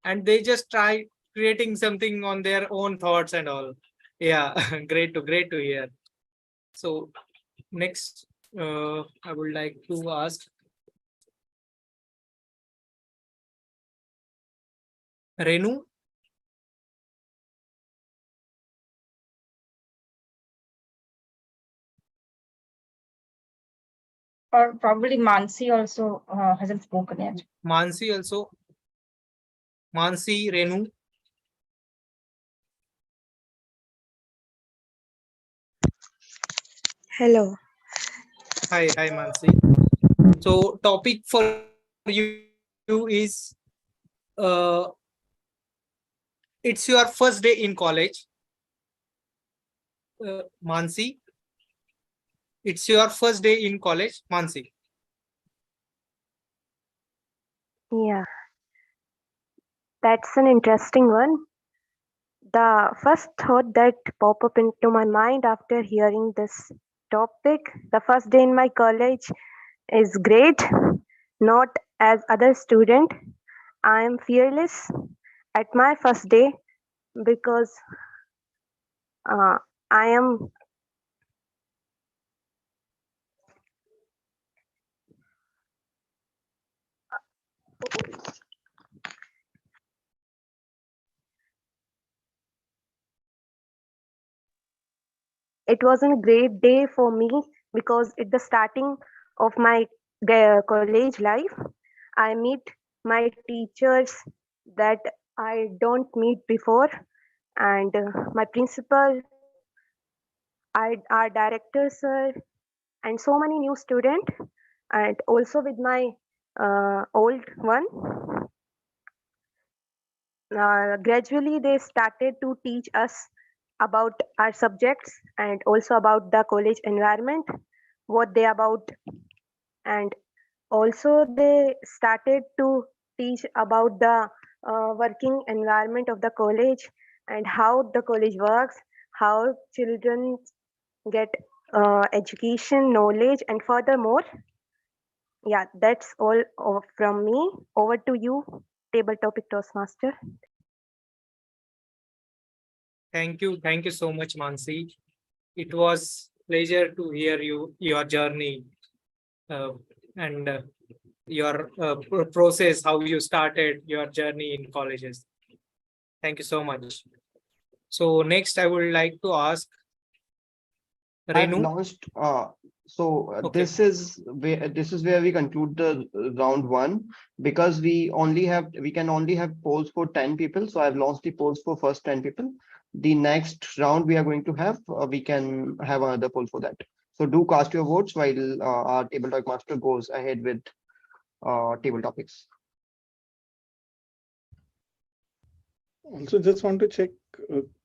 and they just try creating something on their own thoughts and all. Yeah, great to hear. So next, I would like to ask Renu. Or probably Mansi also hasn't spoken yet. Mansi also. Mansi, Renu. Hello. Hi, Mansi. So topic for you is it's your first day in college. Mansi, it's your first day in college, Mansi. Yeah, that's an interesting one. The first thought that popped up into my mind after hearing this topic, the first day in my college is great, not as other student. I am fearless at my first day because uh, I am it wasn't a great day for me because it's the starting of my college life. I meet my teachers that I don't meet before, and my principal, our director sir, and so many new students, and also with my old one. Gradually, they started to teach us about our subjects and also about the college environment, what they about, and also they started to teach about the working environment of the college and how the college works, how children get education, knowledge, and furthermore, yeah, that's all from me. Over to you, table topic Toastmaster. Thank you so much, Mansi. It was pleasure to hear your journey and your process, how you started your journey in colleges. Thank you so much. So next, I would like to ask I've Renu. launched. So Okay. this is where we conclude the round one, because we can only have polls for 10 people. So I've launched the polls for first 10 people. The next round we are going to have, we can have another poll for that. So do cast your votes while our table talk master goes ahead with table topics. Also, just want to check,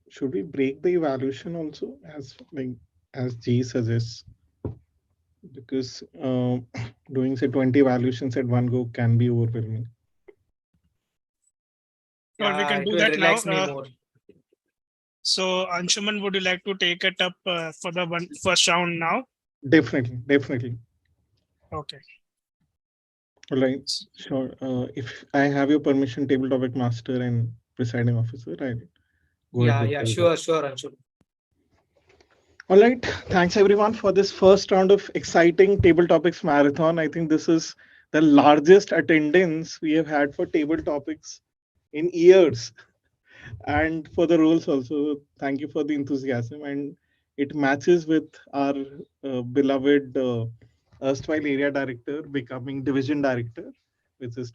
should we break the evaluation also as G suggests? Because doing say 20 evaluations at one go can be overwhelming. Sure, we Yeah, can it do will that now. relax me more. So Anshuman, would you like to take it up for the first round now? Definitely, definitely. Okay. All right, sure. If I have your permission, table topic master and presiding officer, I'll go ahead Yeah, with yeah, the sure, sure, Anshul. All right. Thanks everyone for this first round of exciting table topics marathon. I think this is the largest attendance we have had for table topics in years. And for the rules also, thank you for the enthusiasm. And it matches with our beloved erstwhile area director becoming division director, which is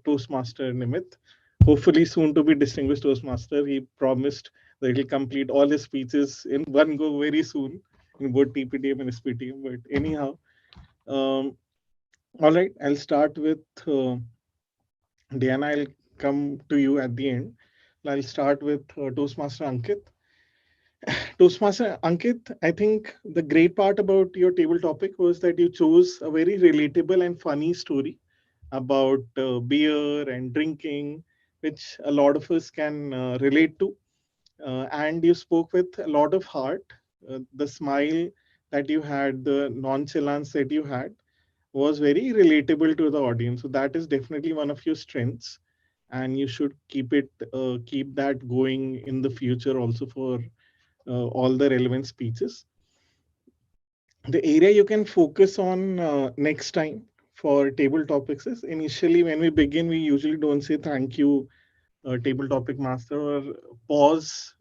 Toastmaster Nimit. Hopefully soon to be distinguished Toastmaster. He promised that he'll complete all his speeches in one go very soon in both TPTM and SPTM. But anyhow, all right, I'll start with Diana. I'll come to you at the end. I'll start with Toastmaster Ankit. Toastmaster Ankit, I think the great part about your table topic was that you chose a very relatable and funny story about beer and drinking, which a lot of us can relate to. And you spoke with a lot of heart. The smile that you had, the nonchalance that you had, was very relatable to the audience. So that is definitely one of your strengths, and you should keep that going in the future also for all the relevant speeches. The area you can focus on next time for table topics is initially when we begin, we usually don't say thank you, table topic master, or pause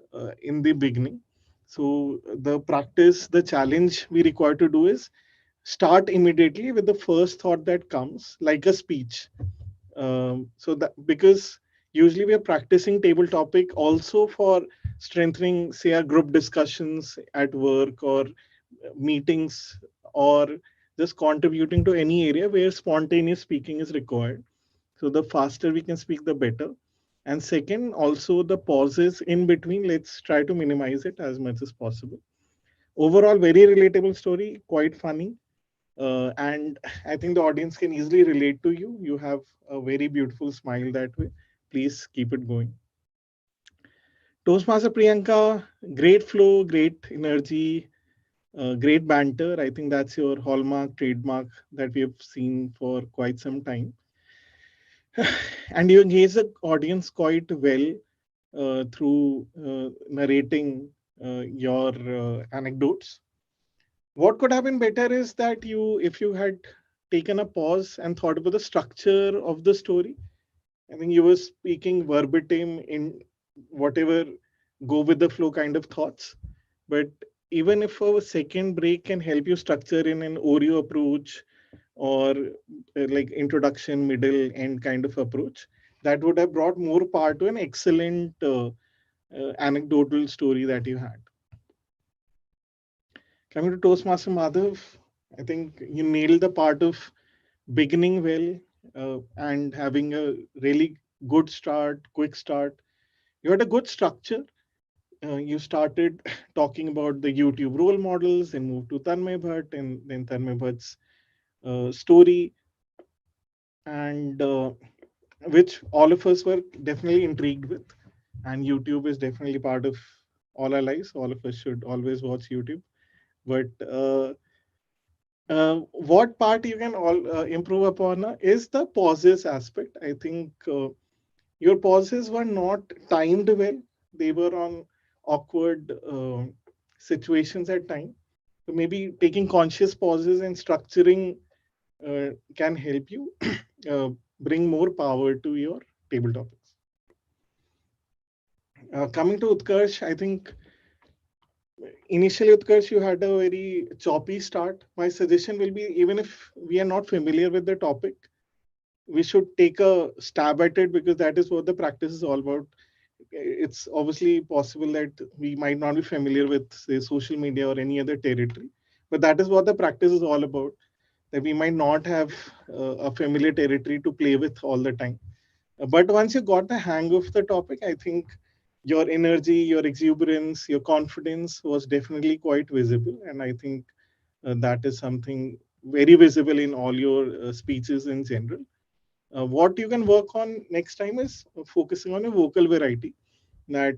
in the beginning. So the practice, the challenge we require to do is start immediately with the first thought that comes, like a speech. So that because usually we are practicing table topic also for strengthening, say, our group discussions at work or meetings, or just contributing to any area where spontaneous speaking is required. So the faster we can speak, the better. And second, also the pauses in between, let's try to minimize it as much as possible. Overall, very relatable story, quite funny. And I think the audience can easily relate to you. You have a very beautiful smile that way. Please keep it going. Toastmaster Priyanka, great flow, great energy, great banter. I think that's your hallmark, trademark that we have seen for quite some time. And you engage the audience quite well through narrating your anecdotes. What could have been better is that if you had taken a pause and thought about the structure of the story. I think you were speaking verbatim in whatever go with the flow kind of thoughts. But even if a second break can help you structure in an Oreo approach or like introduction, middle, end kind of approach, that would have brought more part to an excellent anecdotal story that you had. Coming to Toastmaster Madhav, I think you nailed the part of beginning well and having a really good start, quick start. You had a good structure. You started talking about the YouTube role models and moved to Tanmay Bhatt and then Tanmay Bhatt's story, and which all of us were definitely intrigued with. And YouTube is definitely part of all our lives. All of us should always watch YouTube. But what part you can all improve upon is the pauses aspect. I think your pauses were not timed well. They were on awkward situations at time. So maybe taking conscious pauses and structuring can help you bring more power to your table topics. Coming to Utkarsh, I think initially, Utkarsh, you had a very choppy start. My suggestion will be, even if we are not familiar with the topic, we should take a stab at it, because that is what the practice is all about. It's obviously possible that we might not be familiar with, say, social media or any other territory, but that is what the practice is all about. That we might not have a familiar territory to play with all the time. But once you got the hang of the topic, I think your energy, your exuberance, your confidence was definitely quite visible. And I think that is something very visible in all your speeches in general. What you can work on next time is focusing on a vocal variety, that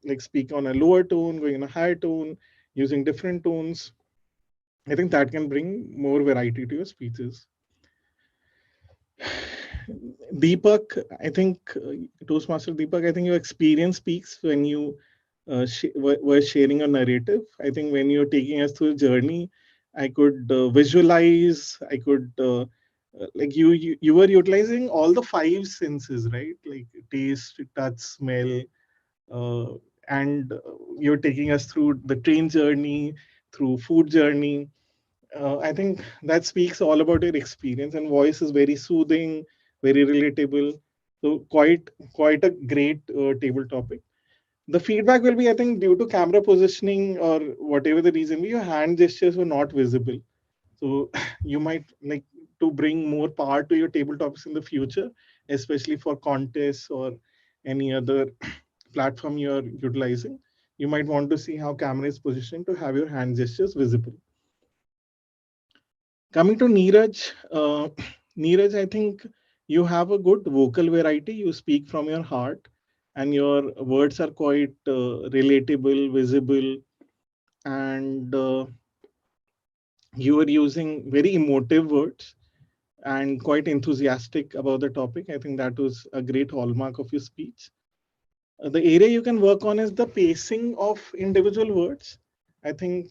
like speak on a lower tone, going in a higher tone, using different tones. I think that can bring more variety to your speeches. Deepak, I think Toastmaster Deepak, I think your experience speaks when you were sharing a narrative. I think when you're taking us through a journey, I could visualize. I could like you were utilizing all the five senses, right? Like taste, touch, smell, uh, and you're taking us through the train journey, through food journey. I think that speaks all about your experience, and voice is very soothing, very relatable. So quite a great table topic. The feedback will be, I think, due to camera positioning or whatever the reason, your hand gestures were not visible. So you might like to bring more power to your table topics in the future, especially for contests or any other platform you're utilizing. You might want to see how camera is positioned to have your hand gestures visible. Coming to Neeraj, Neeraj, I think you have a good vocal variety. You speak from your heart, and your words are quite relatable, visible, and you are using very emotive words and quite enthusiastic about the topic. I think that was a great hallmark of your speech. The area you can work on is the pacing of individual words. I think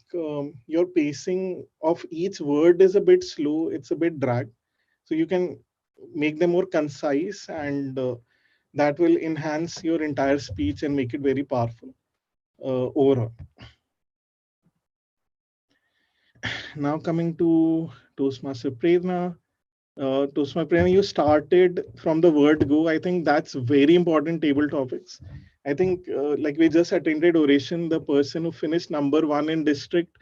your pacing of each word is a bit slow, it's a bit drag. So you can make them more concise, and that will enhance your entire speech and make it very powerful overall. Now coming to Toastmaster Prerna. Toastmaster Prerna, you started from the word go. I think that's very important table topics. I think like we just attended oration, the person who finished number one in district,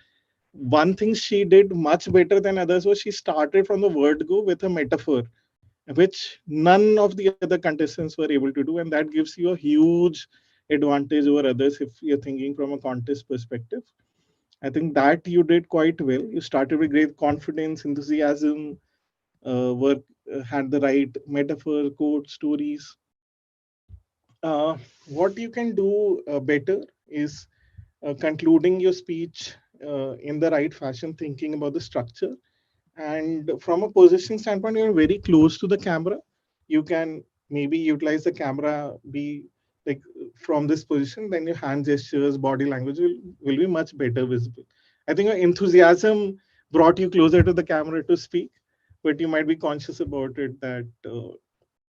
one thing she did much better than others was she started from the word go with a metaphor, which none of the other contestants were able to do. And that gives you a huge advantage over others if you're thinking from a contest perspective. I think that you did quite well. You started with great confidence, enthusiasm, work, had the right metaphor, quote, stories. What you can do better is concluding your speech in the right fashion, thinking about the structure. And from a positioning standpoint, you're very close to the camera. You can maybe utilize the camera, be like from this position, then your hand gestures, body language will be much better visible. I think your enthusiasm brought you closer to the camera to speak, but you might be conscious about it that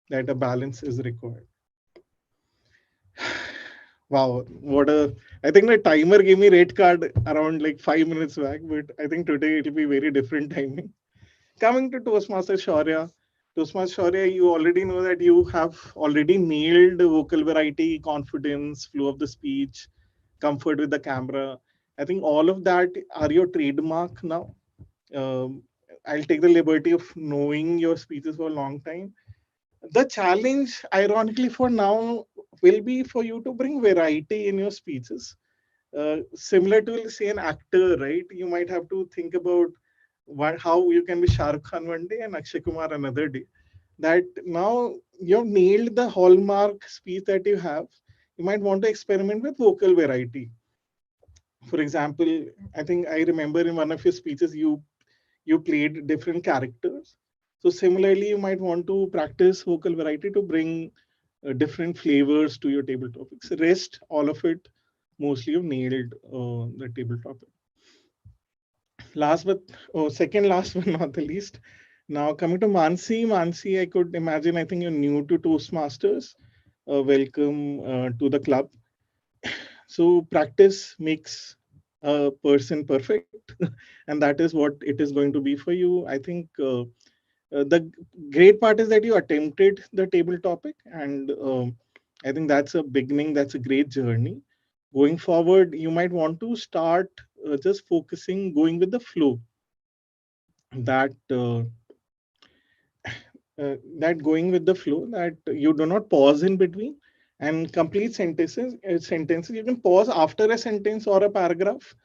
that a balance is required. Wow, what a! I think the timer gave me red card around like 5 minutes back, but I think today it will be very different timing. Coming to Toastmaster Shaurya, Toastmaster Shaurya, you already know that you have already nailed the vocal variety, confidence, flow of the speech, comfort with the camera. I think all of that are your trademark now. Um, I'll take the liberty of knowing your speeches for a long time. The challenge, ironically, for now will be for you to bring variety in your speeches. Similar to, say, an actor, right? You might have to think about how you can be Shah Rukh Khan one day and Akshay Kumar another day. That now you've nailed the hallmark speech that you have. You might want to experiment with vocal variety. For example, I think I remember in one of your speeches you played different characters. So similarly, you might want to practice vocal variety to bring different flavors to your table topics. Rest, all of it, mostly you've nailed the table topic. Last but second last but not the least. Now coming to Mansi. Mansi, I could imagine, I think you're new to Toastmasters. Welcome to the club. So practice makes a person perfect, and that is what it is going to be for you. I think the great part is that you attempted the table topic, and I think that's a beginning. That's a great journey. Going forward, you might want to start just focusing, going with the flow. That that going with the flow, that you do not pause in between and complete sentences. You can pause after a sentence or a paragraph,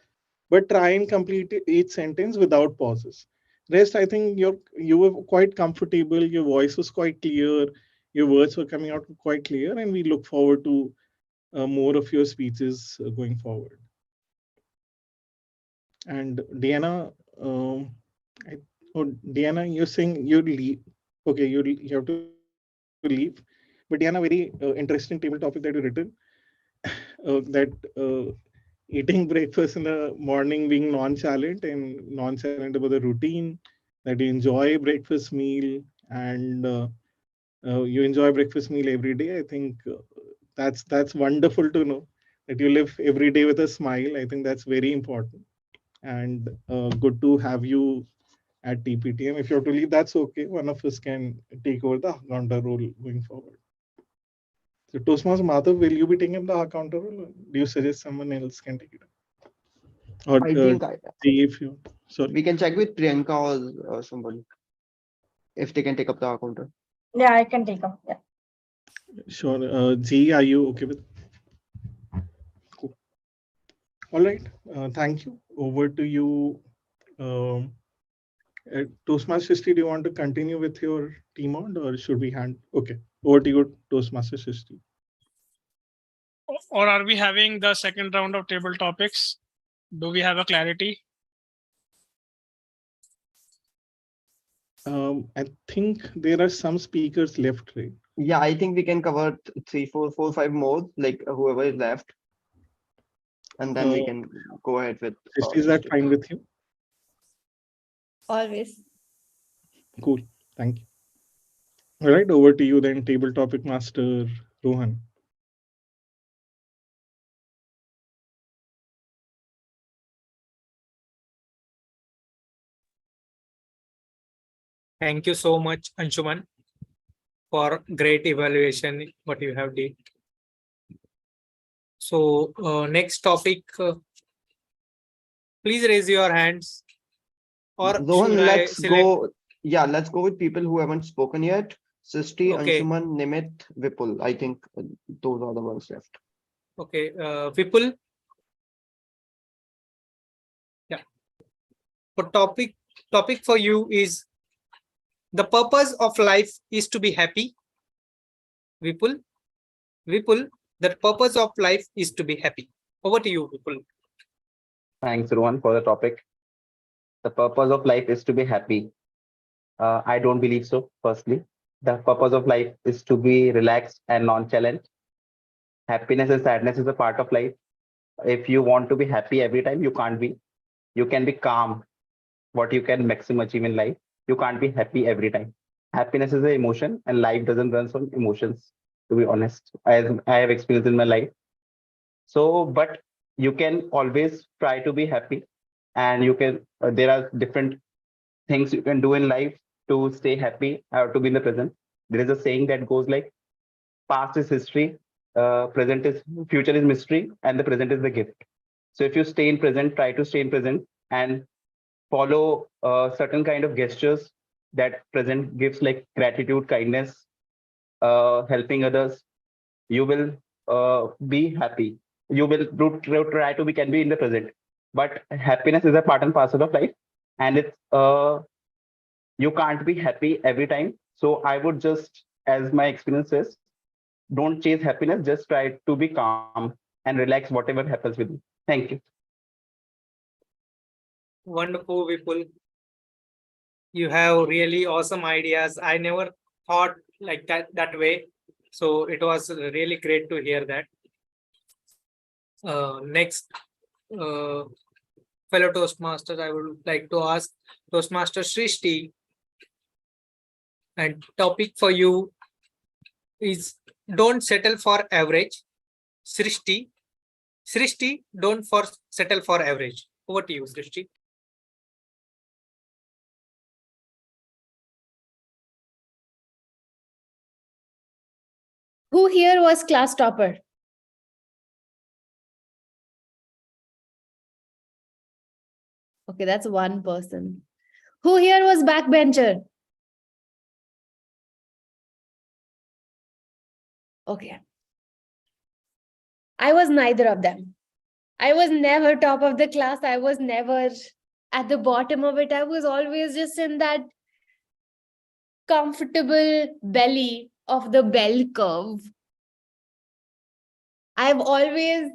but try and complete each sentence without pauses. Rest, I think you were quite comfortable. Your voice was quite clear. Your words were coming out quite clear, and we look forward to more of your speeches going forward. And Diana, I, oh, Diana, you're saying you leave. Okay, you have to leave. But Diana, very interesting table topic that you written. That eating breakfast in the morning, being nonchalant and nonchalant about the routine, that you enjoy breakfast meal, and you enjoy breakfast meal every day. I think that's wonderful to know that you live every day with a smile. I think that's very important, and good to have you at TPTM. If you have to leave, that's okay. One of us can take over the counter role going forward. So Toastmaster Madhav, will you be taking up the counter role? Or do you suggest someone else can take it up? Or I think if you sorry. we can check with Priyanka or somebody if they can take up the counter. Yeah, I can take up. Yeah. Sure. G, are you okay with? Cool. All right. Thank you. Over to you. Toastmaster History, do you want to continue with your team on, or should we hand? Okay. Over to you, Toastmaster History. Or are we having the second round of table topics? Do we have a clarity? I think there are some speakers left, right? Yeah, I think we can cover 3, 4, 4, 5 more, like whoever is left. And then we can go ahead with. Is that fine with you? Always. Cool. Thank you. All right. Over to you then, table topic master Rohan. Thank you so much, Anshuman, for great evaluation what you have did. So next topic, please raise your hands. Or Rohan, should I let's select? go. Yeah, let's go with people who haven't spoken yet. Srishti, Okay. Anshuman, Nimit, Vipul. I think those are the ones left. Okay, Vipul. Yeah. For topic for you is the purpose of life is to be happy. Vipul, the purpose of life is to be happy. Over to you, Vipul. Thanks, Rohan, for the topic. The purpose of life is to be happy. I don't believe so, firstly. The purpose of life is to be relaxed and nonchalant. Happiness and sadness is a part of life. If you want to be happy every time, you can't be. You can be calm, what you can maximum achieve in life. You can't be happy every time. Happiness is an emotion, and life doesn't run on emotions, to be honest, as I have experienced in my life. So, but you can always try to be happy, and you can, there are different things you can do in life to stay happy or to be in the present. There is a saying that goes like, past is history, future is mystery, and the present is the gift. So if you stay in present, try to stay in present and follow certain kind of gestures that present gives, like gratitude, kindness, helping others. You will be happy. You will try to be can be in the present. But happiness is a part and parcel of life, and it's you can't be happy every time. So I would just, as my experience says, don't chase happiness. Just try to be calm and relax whatever happens with you. Thank you. Wonderful, Vipul. You have really awesome ideas. I never thought like that way. So it was really great to hear that. Next, fellow Toastmasters, I would like to ask Toastmaster Srishti. And topic for you is don't settle for average. Srishti, don't settle for average. Over to you, Srishti. Who here was class topper? Okay, that's one person. Who here was backbencher? Okay. I was neither of them. I was never top of the class. I was never at the bottom of it. I was always just in that comfortable belly of the bell curve. I've always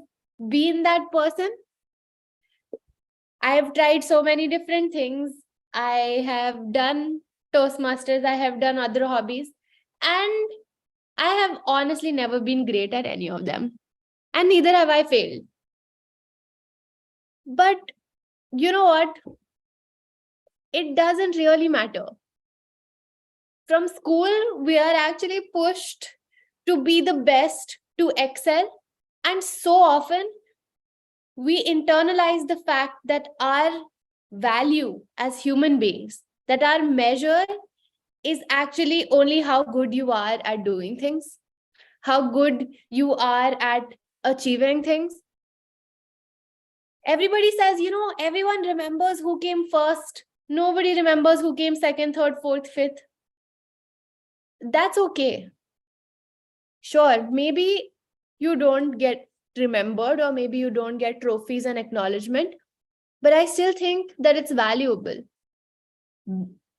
been that person. I have tried so many different things. I have done Toastmasters, I have done other hobbies, and I have honestly never been great at any of them. And neither have I failed. But you know what? It doesn't really matter. From school, we are actually pushed to be the best, to excel. And so often, we internalize the fact that our value as human beings, that our measure is actually only how good you are at doing things, how good you are at achieving things. Everybody says, everyone remembers who came first. Nobody remembers who came second, third, fourth, fifth. That's okay. Sure, maybe you don't get remembered, or maybe you don't get trophies and acknowledgement, but I still think that it's valuable.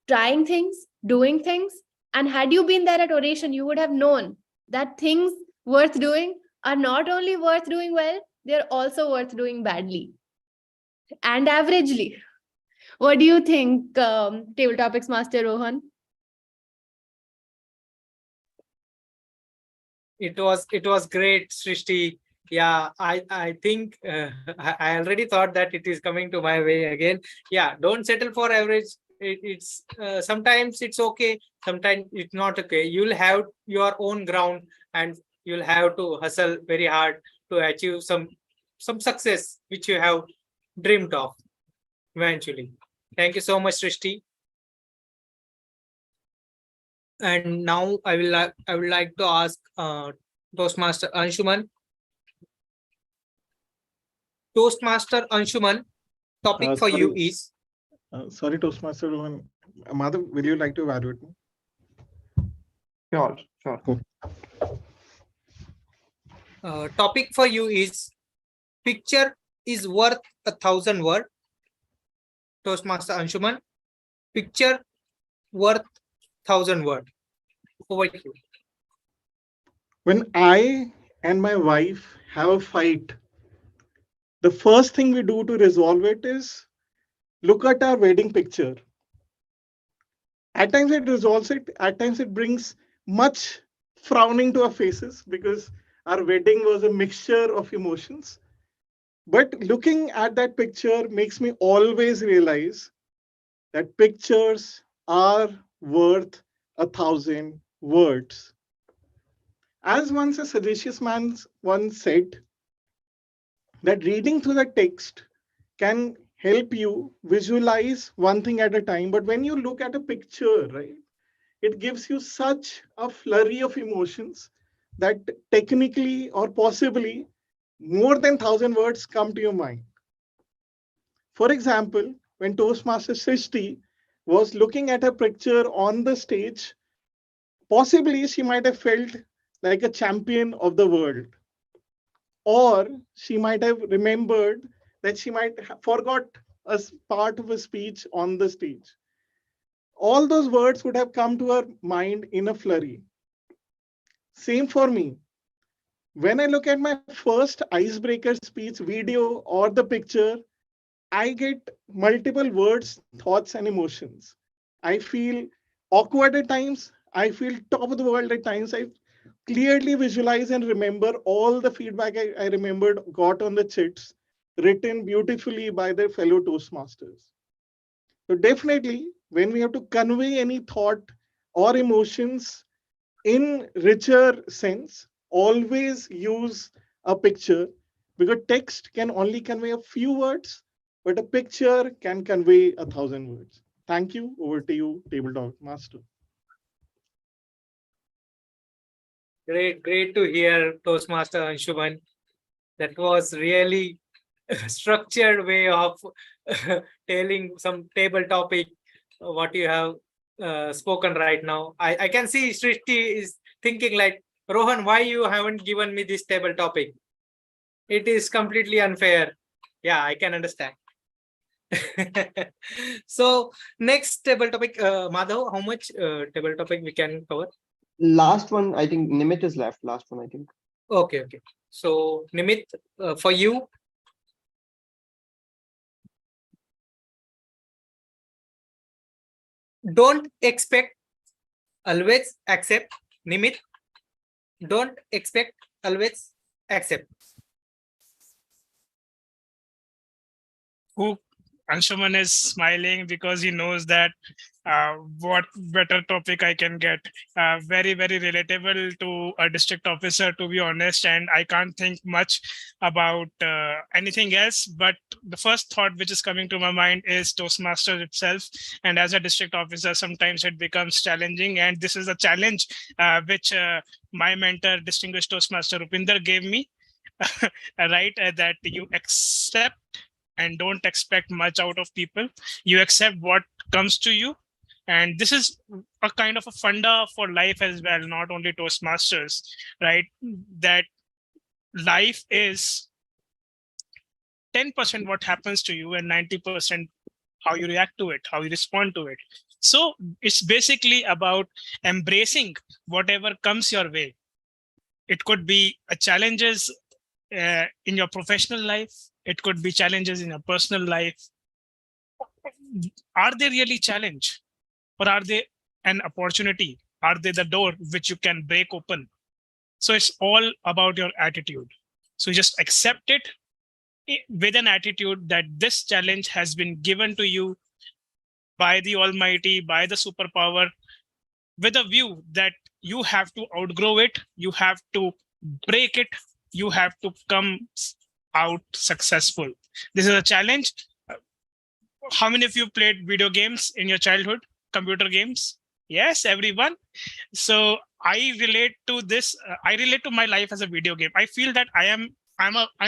Trying things, doing things, and had you been there at Oration, you would have known that things worth doing are not only worth doing well, they're also worth doing badly and averagely. What do you think, Table Topics Master Rohan? It was great, Srishti. Yeah, I think I already thought that it is coming to my way again. Yeah, don't settle for average. It's sometimes it's okay, sometimes it's not okay. You'll have your own ground, and you'll have to hustle very hard to achieve some success which you have dreamed of eventually. Thank you so much, Srishti. And now I would like to ask Toastmaster Anshuman. Toastmaster Anshuman, topic for you is. Sorry, Toastmaster Rohan. Madhav, will you like to evaluate me? Sure. Cool. Topic for you is picture is worth 1,000 words. Toastmaster Anshuman, picture worth 1,000 words. Over to you. When I and my wife have a fight, the first thing we do to resolve it is look at our wedding picture. At times it resolves it, at times it brings much frowning to our faces because our wedding was a mixture of emotions. But looking at that picture makes me always realize that pictures are worth 1,000 words. As once a sagacious man once said, that reading through the text can help you visualize one thing at a time. But when you look at a picture, right, it gives you such a flurry of emotions that technically or possibly more than 1,000 words come to your mind. For example, when Toastmaster Srishti was looking at a picture on the stage, possibly she might have felt like a champion of the world. Or she might have remembered that she might have forgot a part of a speech on the stage. All those words would have come to her mind in a flurry. Same for me. When I look at my first icebreaker speech video or the picture, I get multiple words, thoughts, and emotions. I feel awkward at times. I feel top of the world at times. I clearly visualize and remember all the feedback I remembered got on the chits, written beautifully by their fellow Toastmasters. So definitely, when we have to convey any thought or emotions in richer sense, always use a picture, because text can only convey a few words, but a picture can convey 1,000 words. Thank you. Over to you, Tabletop Master. Great to hear, Toastmaster Anshuman. That was really a structured way of telling some table topic, what you have spoken right now. I can see Srishti is thinking like, Rohan, why you haven't given me this table topic? It is completely unfair. Yeah, I can understand. So next table topic, Madhav, how much table topic we can cover? Last one, I think Nimit is left. Last one, I think. Okay. So Nimit, for you. Don't expect, always accept. Nimit, don't expect, always accept. Who Anshuman is smiling because he knows that what better topic I can get. Very, very relatable to a district officer, to be honest. And I can't think much about anything else. But the first thought which is coming to my mind is Toastmasters itself. And as a district officer, sometimes it becomes challenging. And this is a challenge which my mentor, distinguished Toastmaster Rupinder, gave me. Right, that you accept and don't expect much out of people. You accept what comes to you. And this is a kind of a funda for life as well, not only Toastmasters, right? That life is 10% what happens to you and 90% how you react to it, how you respond to it. So it's basically about embracing whatever comes your way. It could be challenges in your professional life. It could be challenges in your personal life. Are they really challenge, or are they an opportunity? Are they the door which you can break open? So it's all about your attitude. So you just accept it with an attitude that this challenge has been given to you by the Almighty, by the superpower, with a view that you have to outgrow it, you have to break it, you have to come out successful. This is a challenge. How many of you played video games in your childhood? Computer games? Yes, everyone. So I relate to this. I relate to my life as a video game. I feel that I'm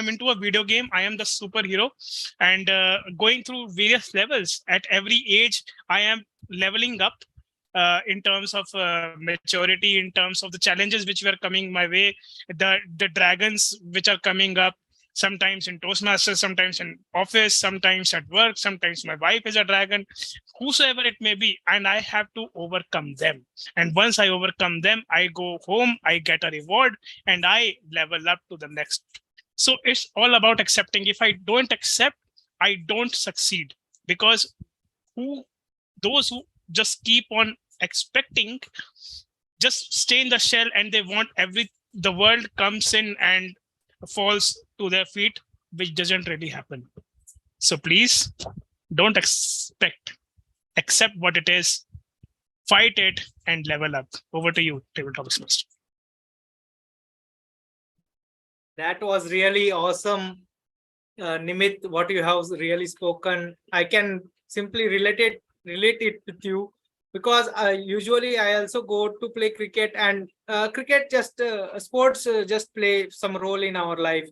into a video game. I am the superhero, and going through various levels. At every age, I am leveling up in terms of maturity, in terms of the challenges which were coming my way, the dragons which are coming up. Sometimes in Toastmasters, sometimes in office, sometimes at work, sometimes my wife is a dragon, whosoever it may be, and I have to overcome them. And once I overcome them, I go home, I get a reward, and I level up to the next. So it's all about accepting. If I don't accept, I don't succeed, because those who just keep on expecting just stay in the shell, and they want the world comes in and falls to their feet, which doesn't really happen. So please don't expect, accept what it is, fight it, and level up. Over to you, Tabletop Master. That was really awesome, Nimit. What you have really spoken, I can simply relate it with you, because usually I also go to play cricket, and cricket just sports just play some role in our life.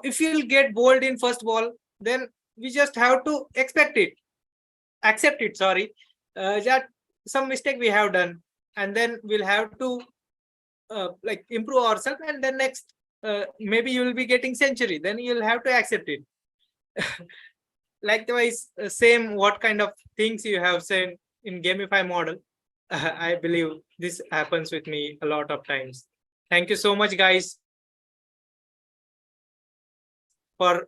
If you'll get bowled in first ball, then we just have to accept it. Sorry, that some mistake we have done, and then we'll have to like improve ourselves, and then next maybe you will be getting century. Then you'll have to accept it. Likewise, same what kind of things you have said in gamify model. I believe this happens with me a lot of times. Thank you so much, guys, for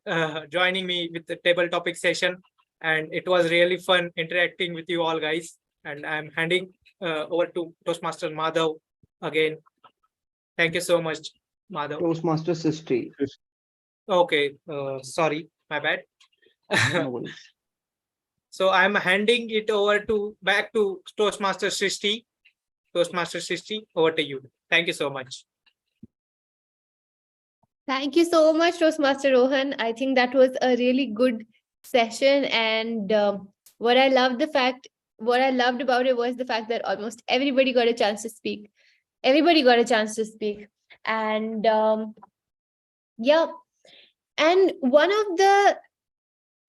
joining me with the table topic session. And it was really fun interacting with you all, guys. And I'm handing over to Toastmaster Madhav again. Thank you so much, Madhav. Toastmasters history. Okay, sorry, my bad. No worries. So I'm handing it over back to Toastmaster Srishti. Toastmaster Srishti, over to you. Thank you so much. Thank you so much, Toastmaster Rohan. I think that was a really good session. And what I loved about it was the fact that almost everybody got a chance to speak. And yeah.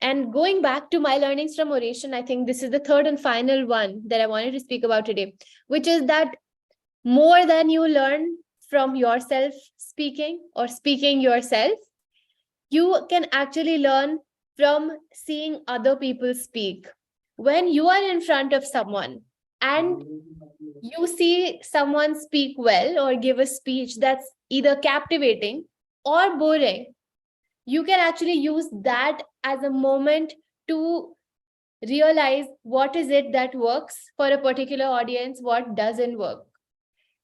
And going back to my learnings from oration, I think this is the third and final one that I wanted to speak about today, which is that more than you learn from yourself speaking or speaking yourself, you can actually learn from seeing other people speak. When you are in front of someone and you see someone speak well or give a speech that's either captivating or boring, you can actually use that as a moment to realize what is it that works for a particular audience, what doesn't work.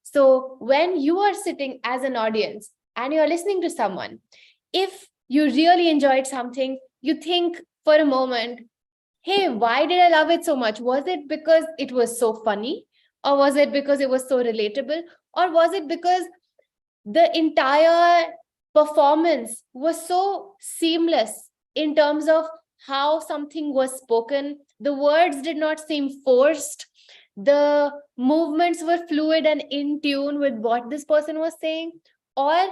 So when you are sitting as an audience and you're listening to someone, if you really enjoyed something, you think for a moment, hey, why did I love it so much? Was it because it was so funny? Or was it because it was so relatable? Or was it because the entire performance was so seamless in terms of how something was spoken? The words did not seem forced. The movements were fluid and in tune with what this person was saying. Or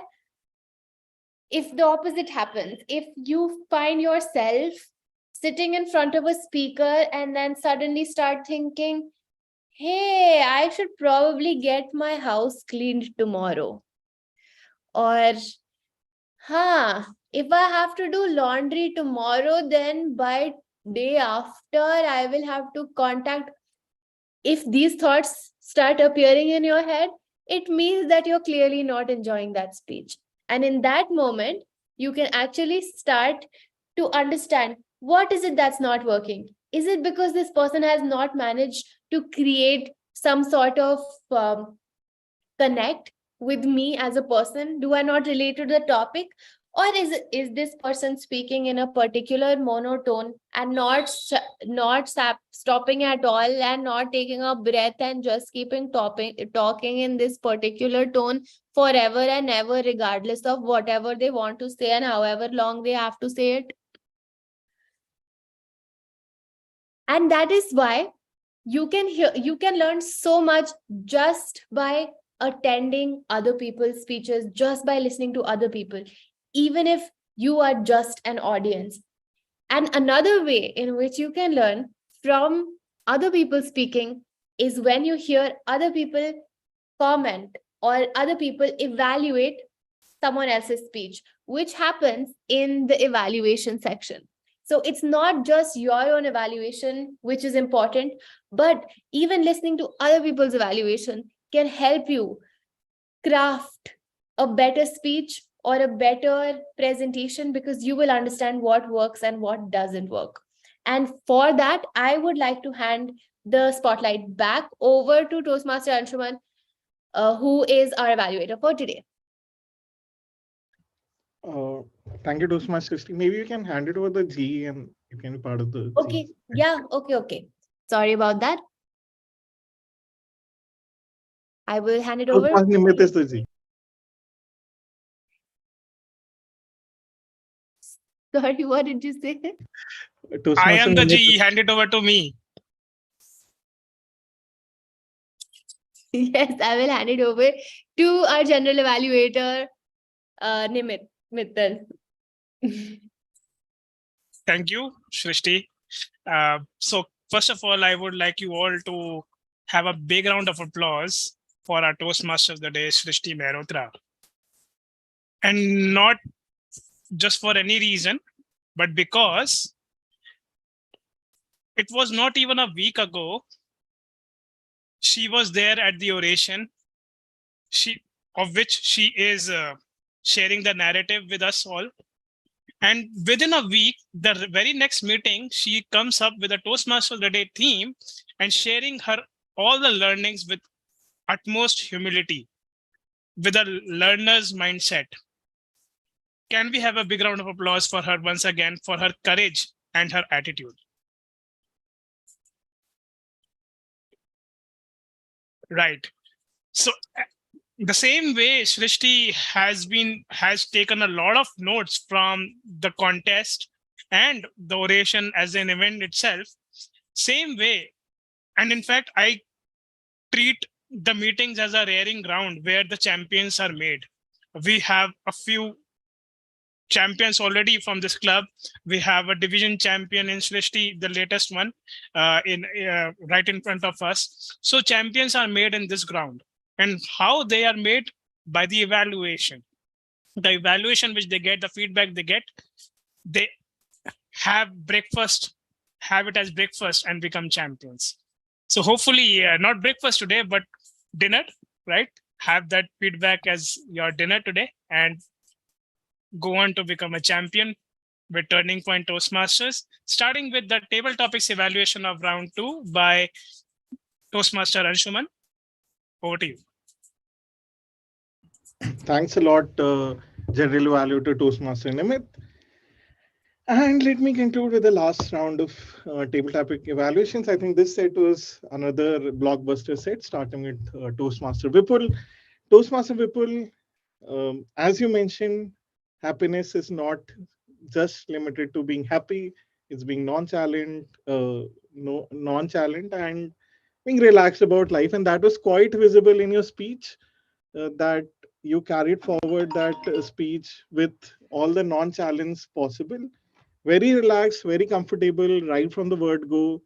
if the opposite happens, if you find yourself sitting in front of a speaker and then suddenly start thinking, hey, I should probably get my house cleaned tomorrow. Or, if I have to do laundry tomorrow, then by day after, I will have to contact. If these thoughts start appearing in your head, it means that you're clearly not enjoying that speech. And in that moment, you can actually start to understand what is it that's not working. Is it because this person has not managed to create some sort of connect with me as a person? Do I not relate to the topic? Or is this person speaking in a particular monotone and not stopping at all and not taking a breath and just keeping talking in this particular tone forever and ever, regardless of whatever they want to say and however long they have to say it? And that is why you can learn so much just by attending other people's speeches, just by listening to other people, even if you are just an audience. And another way in which you can learn from other people speaking is when you hear other people comment or other people evaluate someone else's speech, which happens in the evaluation section. So it's not just your own evaluation, which is important, but even listening to other people's evaluation can help you craft a better speech or a better presentation, because you will understand what works and what doesn't work. And for that, I would like to hand the spotlight back over to Toastmaster Anshuman, who is our evaluator for today. Thank you, Toastmaster Christy. Maybe you can hand it over the G and you can be part of the Okay. G. Yeah. Okay. Sorry about that. I will hand it over. Toastmaster Nimit is the G. Sorry, what did you say? I am the Nimit G. Hand it over to me. Yes, I will hand it over to our general evaluator, Nimit Mittal. Thank you, Shrishti. So first of all, I would like you all to have a big round of applause for our Toastmaster of the day, Shrishti Mehrotra. And not just for any reason, but because it was not even a week ago, she was there at the oration, of which she is sharing the narrative with us all. And within a week, the very next meeting, she comes up with a Toastmaster of the Day theme and sharing her all the learnings with utmost humility, with a learner's mindset. Can we have a big round of applause for her once again, for her courage and her attitude? Right. So the same way Shrishti has taken a lot of notes from the contest and the oration as an event itself, same way. And in fact, I treat the meetings as a rearing ground where the champions are made. We have a few champions already from this club. We have a division champion in Shrishti, the latest one, right in front of us. So champions are made in this ground. And how they are made? By the evaluation. The evaluation which they get, the feedback they get, they have breakfast, have it as breakfast and become champions. So hopefully not breakfast today, but dinner, right? Have that feedback as your dinner today and go on to become a champion with Turning Point Toastmasters, starting with the table topics evaluation of round 2 by Toastmaster Anshuman. Over to you. Thanks a lot, General Value to Toastmaster Nimit. And let me conclude with the last round of table topic evaluations. I think this set was another blockbuster set, starting with Toastmaster Vipul. Toastmaster Vipul, as you mentioned, happiness is not just limited to being happy. It's being nonchalant, nonchalant, and being relaxed about life. And that was quite visible in your speech. That you carried forward that speech with all the non-challenge possible. Very relaxed, very comfortable, right from the word go.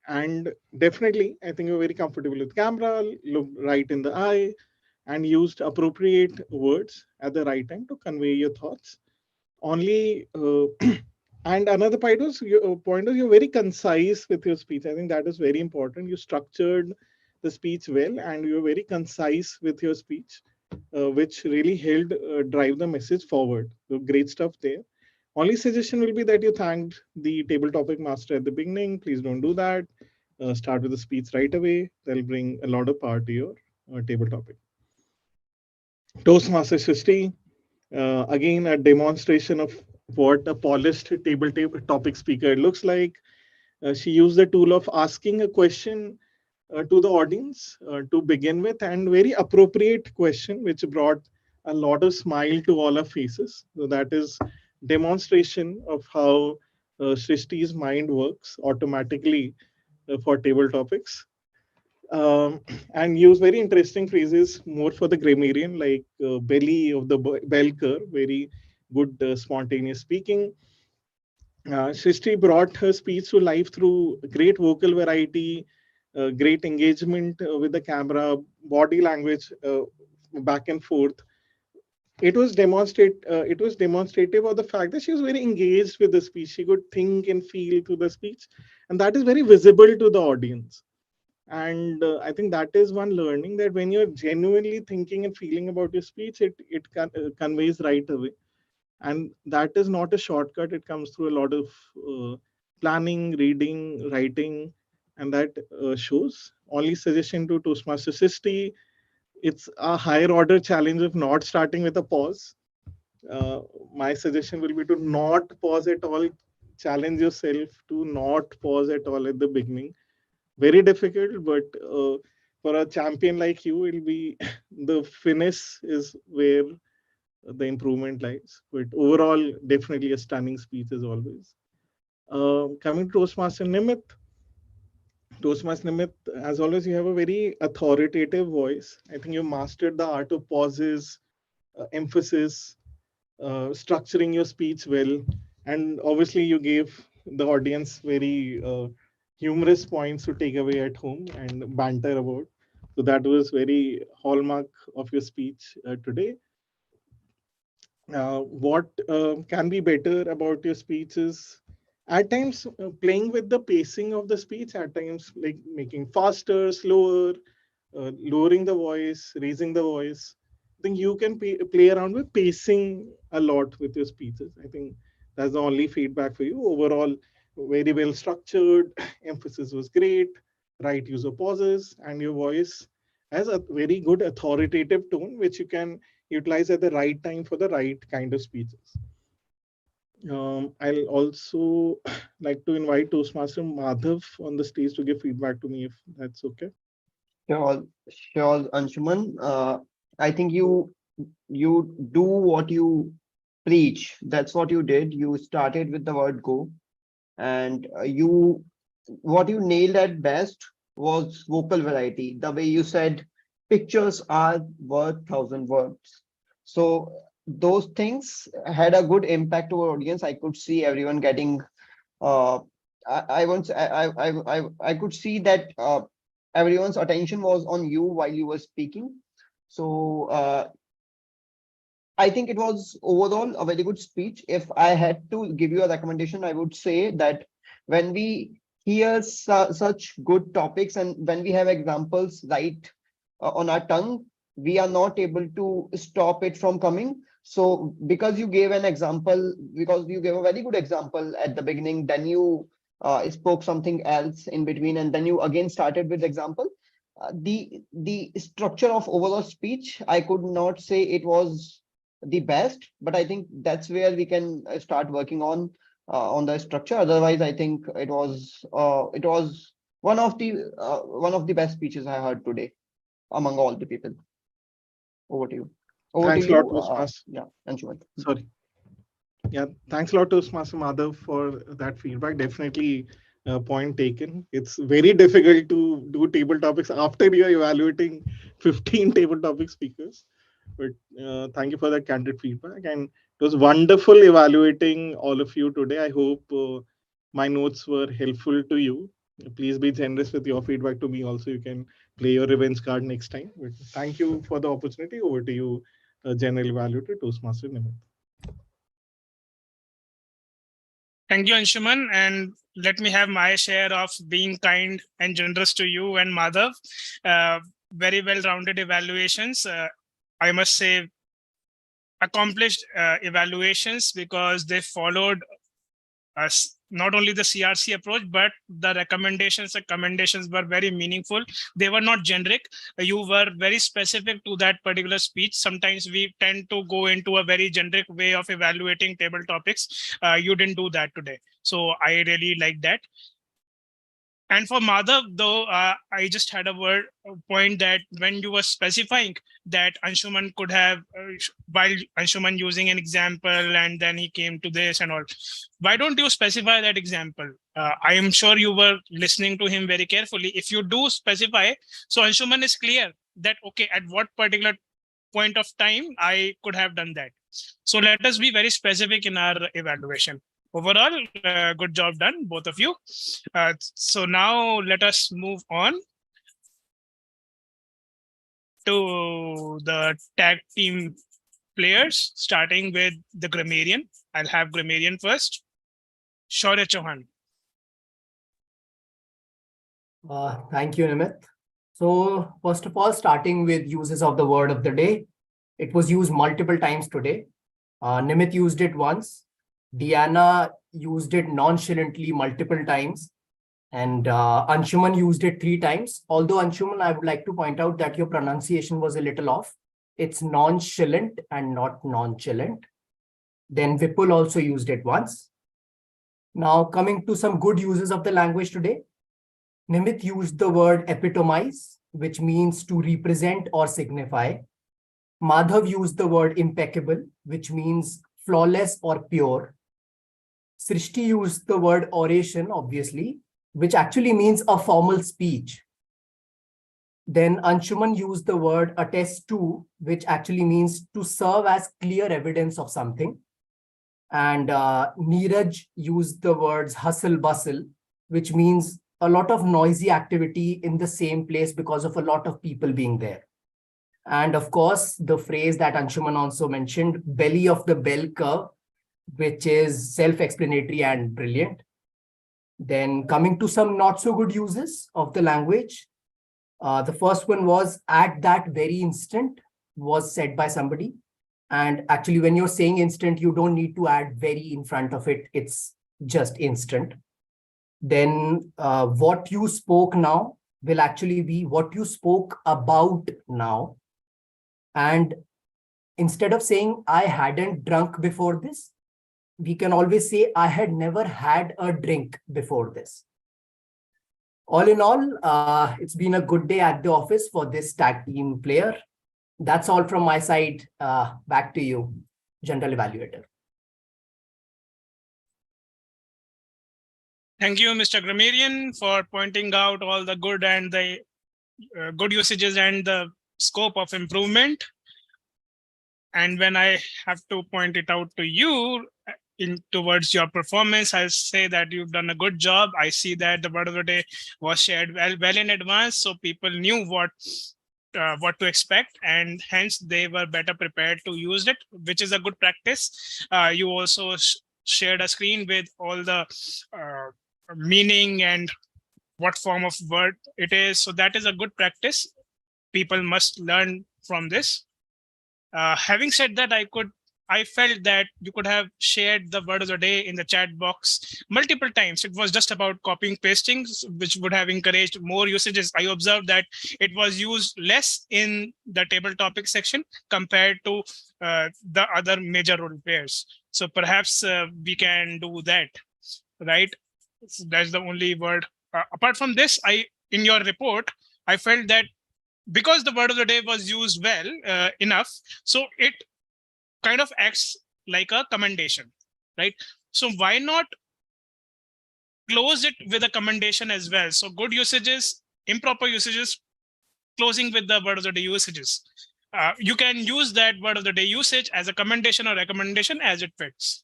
And definitely, I think you're very comfortable with camera, looked right in the eye, and used appropriate words at the right time to convey your thoughts. Only, and another point was, you're very concise with your speech. I think that is very important. You structured the speech well, and you're very concise with your speech, which really helped drive the message forward. So great stuff there. Only suggestion will be that you thanked the table topic master at the beginning. Please don't do that. Start with the speech right away. That'll bring a lot of power to your table topic. Toastmaster Srishti, again, a demonstration of what a polished table topic speaker looks like. She used the tool of asking a question to the audience to begin with, and very appropriate question, which brought a lot of smile to all our faces. So that is demonstration of how Srishti's mind works automatically for table topics. And use very interesting phrases more for the grammarian, like belly of the bell curve, very good spontaneous speaking. Srishti brought her speech to life through great vocal variety, great engagement with the camera, body language, back and forth. It was demonstrative of the fact that she was very engaged with the speech. She could think and feel to the speech, and that is very visible to the audience. And I think that is one learning, that when you're genuinely thinking and feeling about your speech, it conveys right away. And that is not a shortcut. It comes through a lot of planning, reading, writing, and that shows. Only suggestion to Toastmaster Srishti, it's a higher order challenge of not starting with a pause. My suggestion will be to not pause at all. Challenge yourself to not pause at all at the beginning. Very difficult, but for a champion like you, it'll be the finesse is where the improvement lies. But overall, definitely a stunning speech as always. Coming to Toastmaster Nimit. Toastmaster Nimit, as always, you have a very authoritative voice. I think you mastered the art of pauses, emphasis, structuring your speech well. And obviously, you gave the audience very humorous points to take away at home and banter about. So that was very hallmark of your speech today. What can be better about your speech is at times playing with the pacing of the speech, at times like making faster, slower, lowering the voice, raising the voice. I think you can play around with pacing a lot with your speeches. I think that's the only feedback for you. Overall, very well structured, emphasis was great, right use of pauses, and your voice has a very good authoritative tone, which you can utilize at the right time for the right kind of speeches. I'll also like to invite Toastmaster Madhav on the stage to give feedback to me, if that's okay. Sure, sure, Anshuman. I think you do what you preach. That's what you did. You started with the word go, and what you nailed at best was vocal variety. The way you said pictures are worth 1,000 words. So those things had a good impact to our audience. I could see everyone getting I could see that everyone's attention was on you while you were speaking. So I think it was overall a very good speech. If I had to give you a recommendation, I would say that when we hear such good topics and when we have examples right on our tongue, we are not able to stop it from coming. So because you gave an example, because you gave a very good example at the beginning, then you spoke something else in between, and then you again started with example. The structure of overall speech, I could not say it was the best, but I think that's where we can start working on the structure. Otherwise, I think it was one of the best speeches I heard today among all the people. Over to you. Over to Thanks a lot, you. Toastmaster. Yeah, Anshuman. Sorry. Yeah, thanks a lot, Toastmaster Madhav, for that feedback. Definitely point taken. It's very difficult to do table topics after you're evaluating 15 table topic speakers. But thank you for that candid feedback. And it was wonderful evaluating all of you today. I hope my notes were helpful to you. Please be generous with your feedback to me also. You can play your revenge card next time. But thank you for the opportunity. Over to you, General Evaluator, Toastmaster Nimit. Thank you, Anshuman. And let me have my share of being kind and generous to you and Madhav. Very well-rounded evaluations. I must say, accomplished evaluations, because they followed us not only the CRC approach, but the recommendations and commendations were very meaningful. They were not generic. You were very specific to that particular speech. Sometimes we tend to go into a very generic way of evaluating table topics. You didn't do that today. So I really like that. And for Madhav, though, I just had a point that when you were specifying that Anshuman could have, while Anshuman using an example, and then he came to this and all, why don't you specify that example? I am sure you were listening to him very carefully. If you do specify, so Anshuman is clear that, okay, at what particular point of time I could have done that. So let us be very specific in our evaluation. Overall, good job done, both of you. So now let us move on to the tag team players, starting with the grammarian. I'll have grammarian first. Shaurya Chauhan. Thank you, Nimit. So first of all, starting with uses of the word of the day. It was used multiple times today. Nimit used it once. Diana used it nonchalantly multiple times. And Anshuman used it 3 times. Although Anshuman, I would like to point out that your pronunciation was a little off. It's nonchalant and not nonchalant. Then Vipul also used it once. Now coming to some good uses of the language today. Nimit used the word epitomize, which means to represent or signify. Madhav used the word impeccable, which means flawless or pure. Srishti used the word oration, obviously, which actually means a formal speech. Then Anshuman used the word attest to, which actually means to serve as clear evidence of something. And Neeraj used the words hustle bustle, which means a lot of noisy activity in the same place because of a lot of people being there. And of course, the phrase that Anshuman also mentioned, belly of the bell curve, which is self-explanatory and brilliant. Then coming to some not so good uses of the language. The first one was at that very instant was said by somebody. And actually, when you're saying instant, you don't need to add very in front of it. It's just instant. Then what you spoke now will actually be what you spoke about now. And instead of saying I hadn't drunk before this, we can always say I had never had a drink before this. All in all, it's been a good day at the office for this tag team player. That's all from my side. Back to you, General Evaluator. Thank you, Mr. Grammarian, for pointing out all the good and the good usages and the scope of improvement. And when I have to point it out to you towards your performance, I'll say that you've done a good job. I see that the word of the day was shared well in advance, so people knew what what to expect, and hence they were better prepared to use it, which is a good practice. You also shared a screen with all the meaning and what form of word it is. So that is a good practice. People must learn from this. Having said that, I felt that you could have shared the word of the day in the chat box multiple times. It was just about copying, pasting, which would have encouraged more usages. I observed that it was used less in the table topic section compared to the other major role players. So perhaps we can do that, right? So that's the only word. Apart from this, in your report, I felt that because the word of the day was used well enough, so it kind of acts like a commendation, right? So why not close it with a commendation as well? So good usages, improper usages, closing with the word of the day usages. You can use that word of the day usage as a commendation or recommendation as it fits.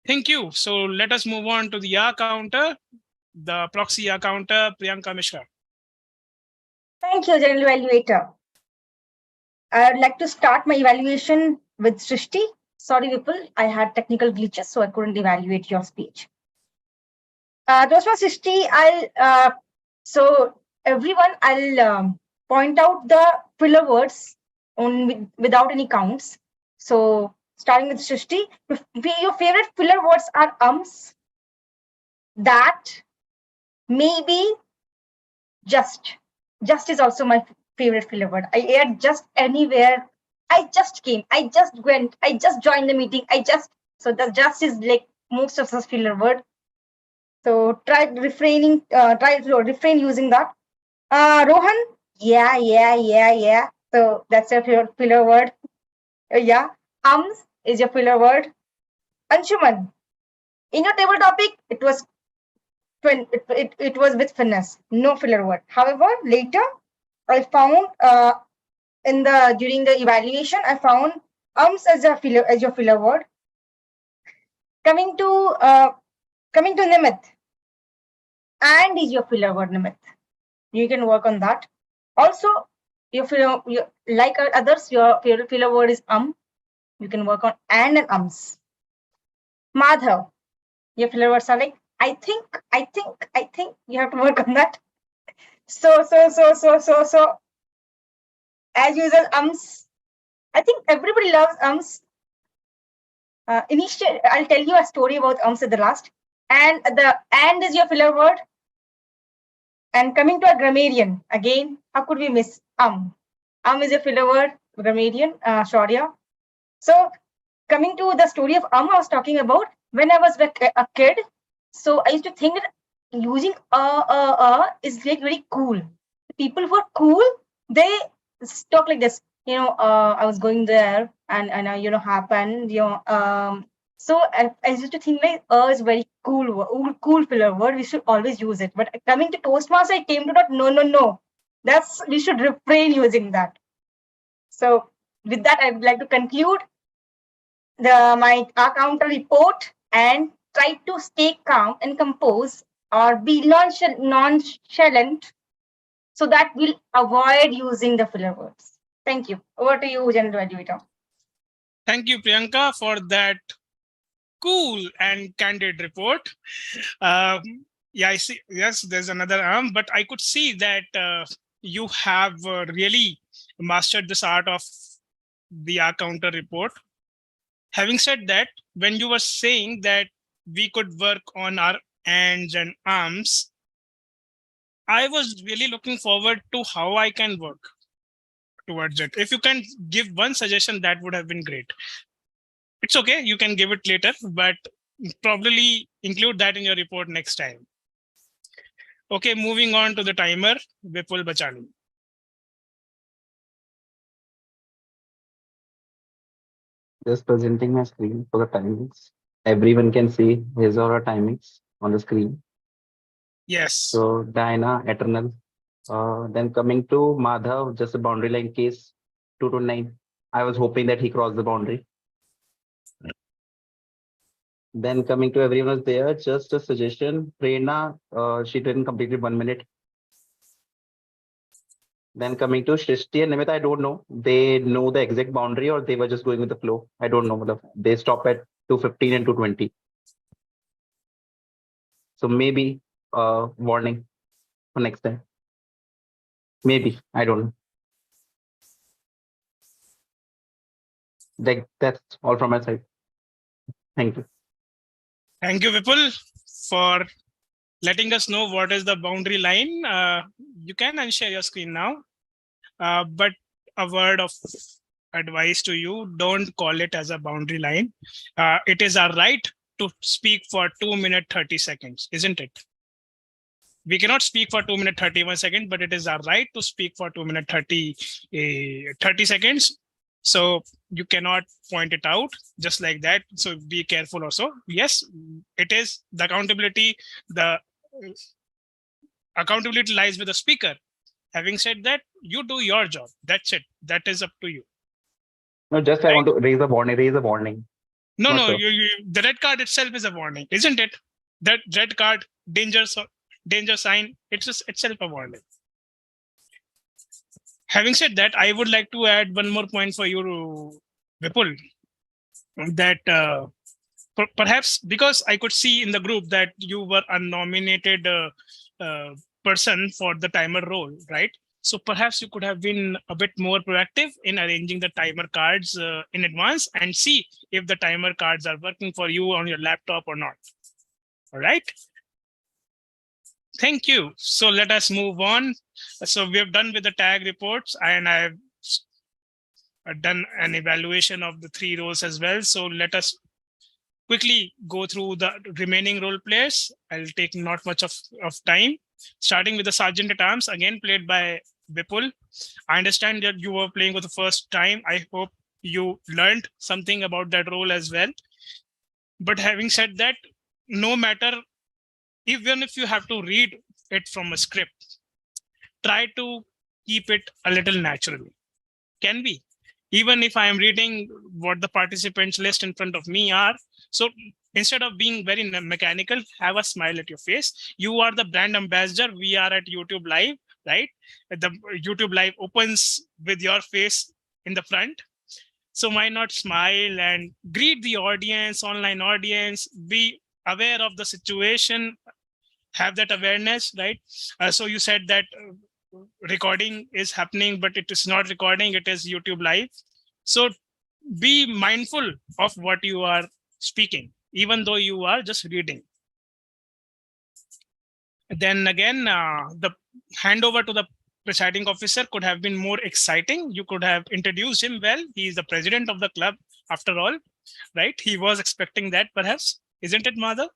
Thank you. So let us move on to the YA counter, the proxy YA counter, Priyanka Mishra. Thank you, General Evaluator. I would like to start my evaluation with Srishti. Sorry, Vipul, I had technical glitches, so I couldn't evaluate your speech. Toastmaster Srishti, so everyone, I'll point out the filler words without any counts. So starting with Srishti, your favorite filler words are that, maybe, just. Just is also my favorite filler word. I add just anywhere. I just came. I just went. I just joined the meeting. So the just is like most of us filler word. So try refrain using that. Rohan, yeah. So that's your filler word. Yeah. Is your filler word. Anshuman, in your table topic, it was with finesse, no filler word. However, later I found during the evaluation, I found as your filler word. Coming to Nimit, and is your filler word, Nimit. You can work on that. Also, like others, your filler word is You can work on and ums. Madhav, your filler words are like I think. You have to work on that. So. As usual, I think everybody loves initially, I'll tell you a story about at the last. And is your filler word. And coming to a grammarian, again, how could we miss is a filler word, grammarian, Shaurya. So coming to the story of I was talking about, when I was a kid, so I used to think that using is like very cool. People who are cool, they talk like this. I was going there and happened. So I used to think like is very cool filler word. We should always use it. But coming to Toastmaster, I came to that no. We should refrain using that. So with that, I would like to conclude my counter report and try to stay calm and compose or be nonchalant so that we'll avoid using the filler words. Thank you. Over to you, General Evaluator. Thank you, Priyanka, for that cool and candid report. Yeah, I see. Yes, there's another arm, but I could see that you have really mastered this art of the counter report. Having said that, when you were saying that we could work on our ands and arms, I was really looking forward to how I can work towards it. If you can give one suggestion, that would have been great. It's okay, you can give it later, but probably include that in your report next time. Okay, moving on to the timer, Vipul Bachani. Just presenting my screen for the timings. Everyone can see his or her timings on the screen. Yes. So Diana, Eternal. Then coming to Madhav, just a boundary line case, 2 to 9. I was hoping that he crossed the boundary. Then coming to everyone there, just a suggestion. Prerna, she didn't complete it 1 minute. Then coming to Shrishti and Nimit, I don't know. They know the exact boundary or they were just going with the flow. I don't know. They stop at 215 and 220. So maybe warning for next time. Maybe. I don't know. That's all from my side. Thank you. Thank you, Vipul, for letting us know what is the boundary line. You can unshare your screen now. But a word of advice to you, don't call it as a boundary line. It is our right to speak for 2 minutes 30 seconds, isn't it? We cannot speak for 2 minutes 31 seconds, but it is our right to speak for 2 minutes 30 seconds. So you cannot point it out just like that. So be careful also. Yes, it is the accountability. The accountability lies with the speaker. Having said that, you do your job. That's it. That is up to you. No, just I want to raise a warning. No, Not no, sure. the red card itself is a warning, isn't it? That red card, danger sign, it's just itself a warning. Having said that, I would like to add one more point for you, Vipul, that perhaps because I could see in the group that you were a nominated person for the timer role, right? So perhaps you could have been a bit more proactive in arranging the timer cards in advance and see if the timer cards are working for you on your laptop or not. All right. Thank you. So let us move on. So we have done with the tag reports and I've done an evaluation of the 3 roles as well. So let us quickly go through the remaining role players. I'll take not much of time, starting with the Sergeant at Arms, again played by Vipul. I understand that you were playing for the first time. I hope you learned something about that role as well. But having said that, no matter, even if you have to read it from a script, try to keep it a little natural. Can be. Even if I am reading what the participants list in front of me are. So instead of being very mechanical, have a smile at your face. You are the brand ambassador. We are at YouTube Live, right? The YouTube Live opens with your face in the front. So why not smile and greet the audience, online audience, be aware of the situation, have that awareness, right? So you said that recording is happening, but it is not recording, it is YouTube Live. So be mindful of what you are speaking, even though you are just reading. Then again, the handover to the presiding officer could have been more exciting. You could have introduced him well. He is the president of the club after all, right? He was expecting that perhaps, isn't it, Madhav?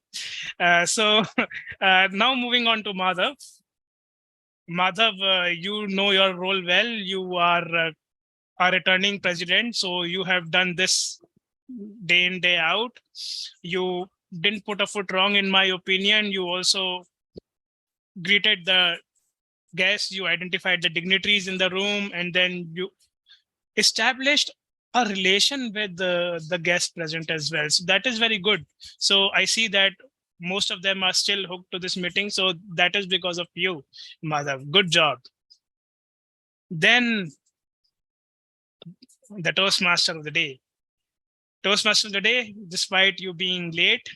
So now moving on to Madhav. Madhav, you know your role well. You are a returning president, so you have done this day in, day out. You didn't put a foot wrong, in my opinion. You also greeted the guests, you identified the dignitaries in the room, and then you established a relation with the guest present as well. So that is very good. So I see that most of them are still hooked to this meeting. So that is because of you, Madhav. Good job. Then the Toastmaster of the day. Toastmaster of the day, despite you being late,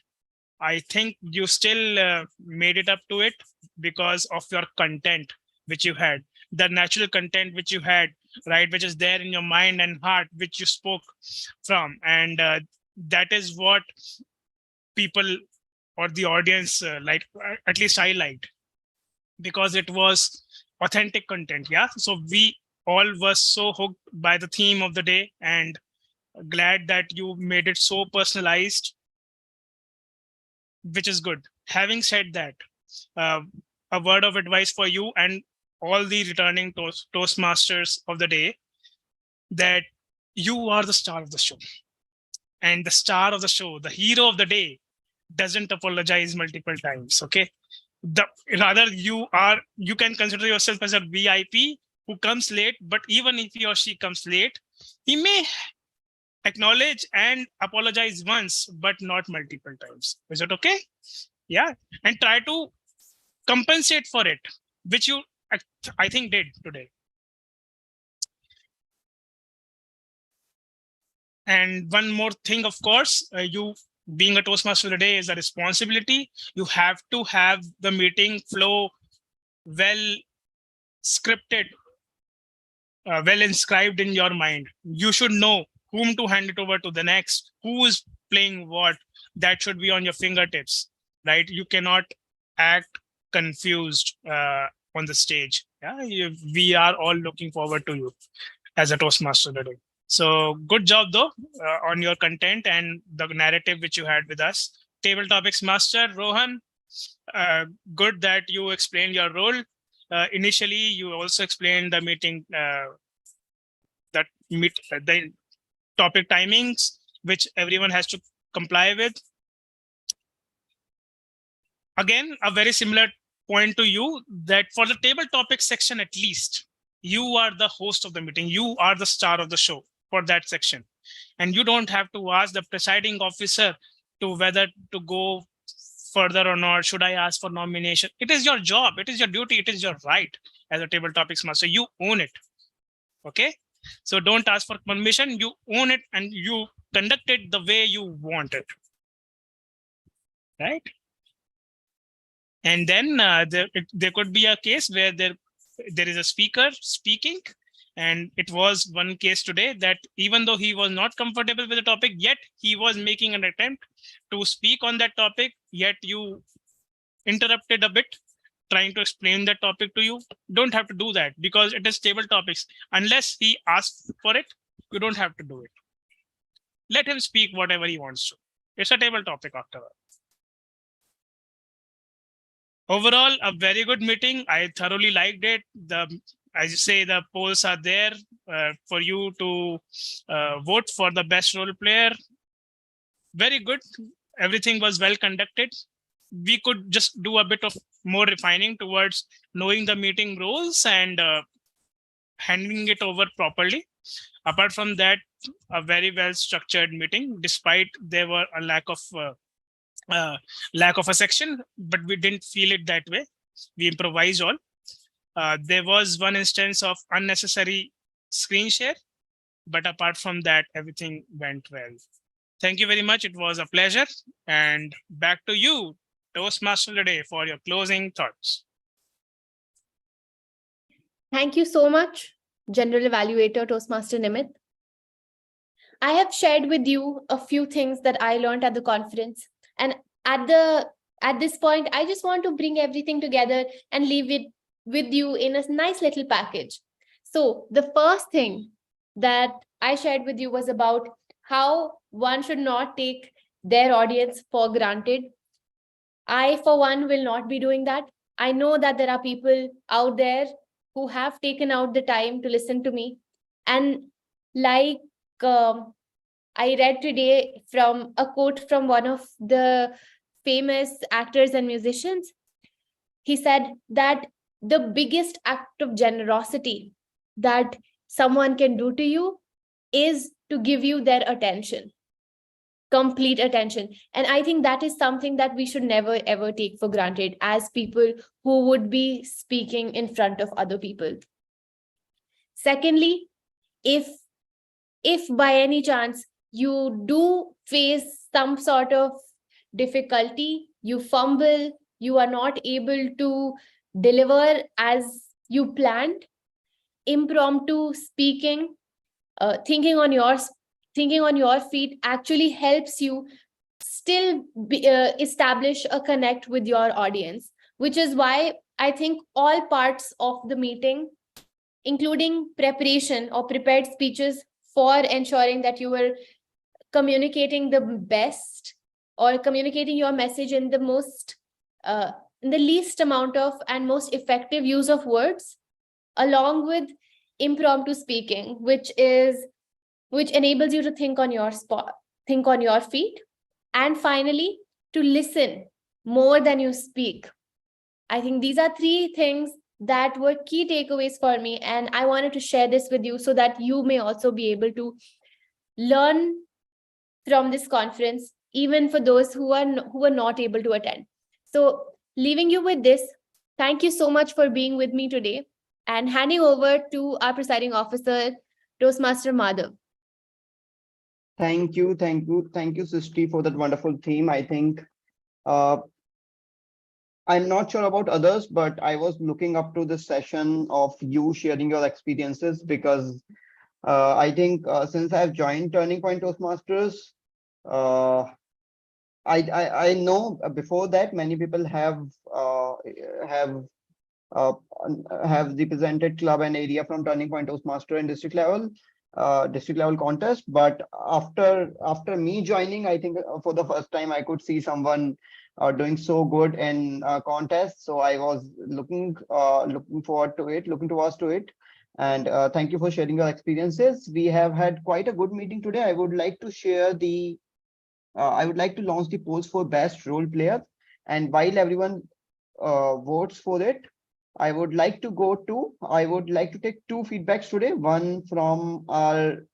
I think you still made it up to it because of your content which you had, the natural content which you had, right, which is there in your mind and heart, which you spoke from. And that is what people or the audience like, at least I liked, because it was authentic content. Yeah. So we all were so hooked by the theme of the day, and glad that you made it so personalized, which is good. Having said that, a word of advice for you and all the returning Toastmasters of the day, that you are the star of the show. And the star of the show, the hero of the day, doesn't apologize multiple times, okay? Rather, you can consider yourself as a VIP who comes late, but even if he or she comes late, he may acknowledge and apologize once, but not multiple times. Is it okay? Yeah. And try to compensate for it, which you, I think, did today. And one more thing, of course, you being a Toastmaster today is a responsibility. You have to have the meeting flow well scripted, well inscribed in your mind. You should know whom to hand it over to the next, who is playing what. That should be on your fingertips, right? You cannot act confused on the stage. Yeah, we are all looking forward to you as a Toastmaster today. So good job though on your content and the narrative which you had with us. Table topics master Rohan, good that you explained your role. Initially, you also explained the meeting the topic timings which everyone has to comply with. Again, a very similar point to you that for the table topic section, at least you are the host of the meeting. You are the star of the show for that section. And you don't have to ask the presiding officer to whether to go further or not. Should I ask for nomination? It is your job. It is your duty. It is your right as a table topics master. You own it. Okay. So don't ask for permission. You own it and you conduct it the way you want it. Right. And then there could be a case where there is a speaker speaking. And it was one case today that even though he was not comfortable with the topic, yet he was making an attempt to speak on that topic, yet you interrupted a bit, trying to explain that topic to you. Don't have to do that because it is table topics. Unless he asks for it, you don't have to do it. Let him speak whatever he wants to. It's a table topic after all. Overall, a very good meeting. I thoroughly liked it. As you say, the polls are there for you to vote for the best role player. Very good. Everything was well conducted. We could just do a bit of more refining towards knowing the meeting rules and handling it over properly. Apart from that, a very well structured meeting, despite there were a lack of a section, but we didn't feel it that way. We improvised all. There was one instance of unnecessary screen share, but apart from that, everything went well. Thank you very much. It was a pleasure. And back to you, Toastmaster today, for your closing thoughts. Thank you so much, General Evaluator Toastmaster Nimit. I have shared with you a few things that I learned at the conference. And at this point, I just want to bring everything together and leave it with you in a nice little package. So the first thing that I shared with you was about how one should not take their audience for granted. I, for one, will not be doing that. I know that there are people out there who have taken out the time to listen to me. And like I read today from a quote from one of the famous actors and musicians. He said that the biggest act of generosity that someone can do to you is to give you their attention, complete attention. And I think that is something that we should never, ever take for granted as people who would be speaking in front of other people. Secondly, if by any chance you do face some sort of difficulty, you fumble, you are not able to deliver as you planned, impromptu speaking, thinking on your feet actually helps you still establish a connect with your audience, which is why I think all parts of the meeting, including preparation or prepared speeches for ensuring that you were communicating the best or communicating your message in the most in the least amount of and most effective use of words, along with impromptu speaking, which enables you to think on your spot, think on your feet, and finally to listen more than you speak. I think these are three things that were key takeaways for me, and I wanted to share this with you so that you may also be able to learn from this conference, even for those who were not able to attend. So leaving you with this, thank you so much for being with me today, and handing over to our presiding officer, Toastmaster Madhav. Thank you, Srishti, for that wonderful theme. I think I'm not sure about others, but I was looking up to this session of you sharing your experiences because I think since I've joined Turning Point Toastmasters, uh, I know before that many people have uh, have represented club and area from Turning Point Toastmaster in district level contest. But after me joining, I think for the first time I could see someone doing so good in contest. So I was looking forward to it, looking towards to it. And thank you for sharing your experiences. We have had quite a good meeting today. I would like to share the I would like to launch the polls for best role player. And while everyone votes for it, I would like to take two feedbacks today. One from our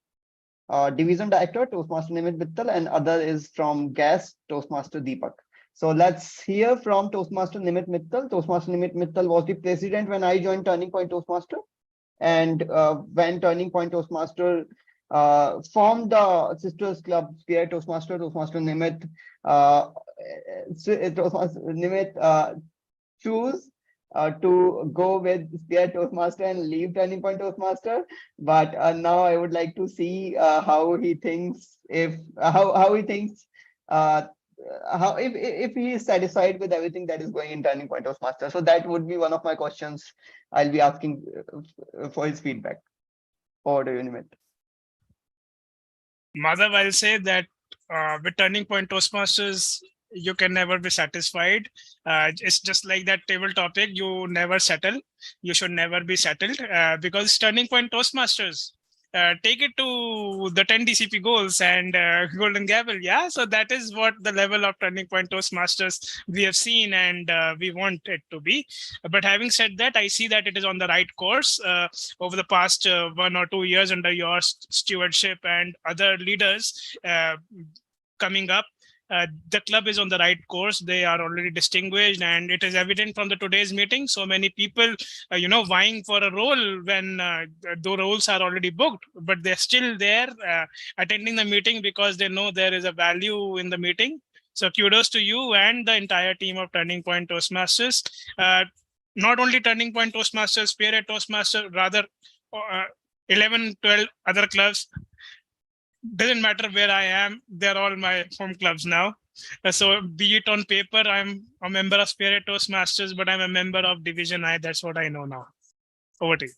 division director, Toastmaster Nimit Mittal, and other is from guest Toastmaster Deepak. So let's hear from Toastmaster Nimit Mittal. Toastmaster Nimit Mittal was the president when I joined Turning Point Toastmaster. And when Turning Point Toastmaster formed the sisters club, Spirit Toastmaster, Toastmaster Nimit, Toastmaster Nimit choose to go with Spirit Toastmaster and leave Turning Point Toastmaster. But now I would like to see how he thinks, how he thinks, how if he is satisfied with everything that is going in Turning Point Toastmaster. So that would be one of my questions I'll be asking for his feedback. Or do you, Nimit? Madhav, I'll say that with Turning Point Toastmasters, you can never be satisfied. It's just like that table topic. You never settle. You should never be settled because Turning Point Toastmasters, take it to the 10 DCP goals and Golden Gavel. Yeah, so that is what the level of Turning Point Toastmasters we have seen and we want it to be. But having said that, I see that it is on the right course over the past 1 or 2 years under your stewardship and other leaders coming up. The club is on the right course. They are already distinguished, and it is evident from the today's meeting. So many people, vying for a role when the roles are already booked, but they're still there attending the meeting because they know there is a value in the meeting. So kudos to you and the entire team of Turning Point Toastmasters. Not only Turning Point Toastmasters, Spirit Toastmasters, rather 11, 12 other clubs. Doesn't matter where I am, they're all my home clubs now. So be it on paper, I'm a member of Spirit Toastmasters, but I'm a member of Division I. That's what I know now. Over to you.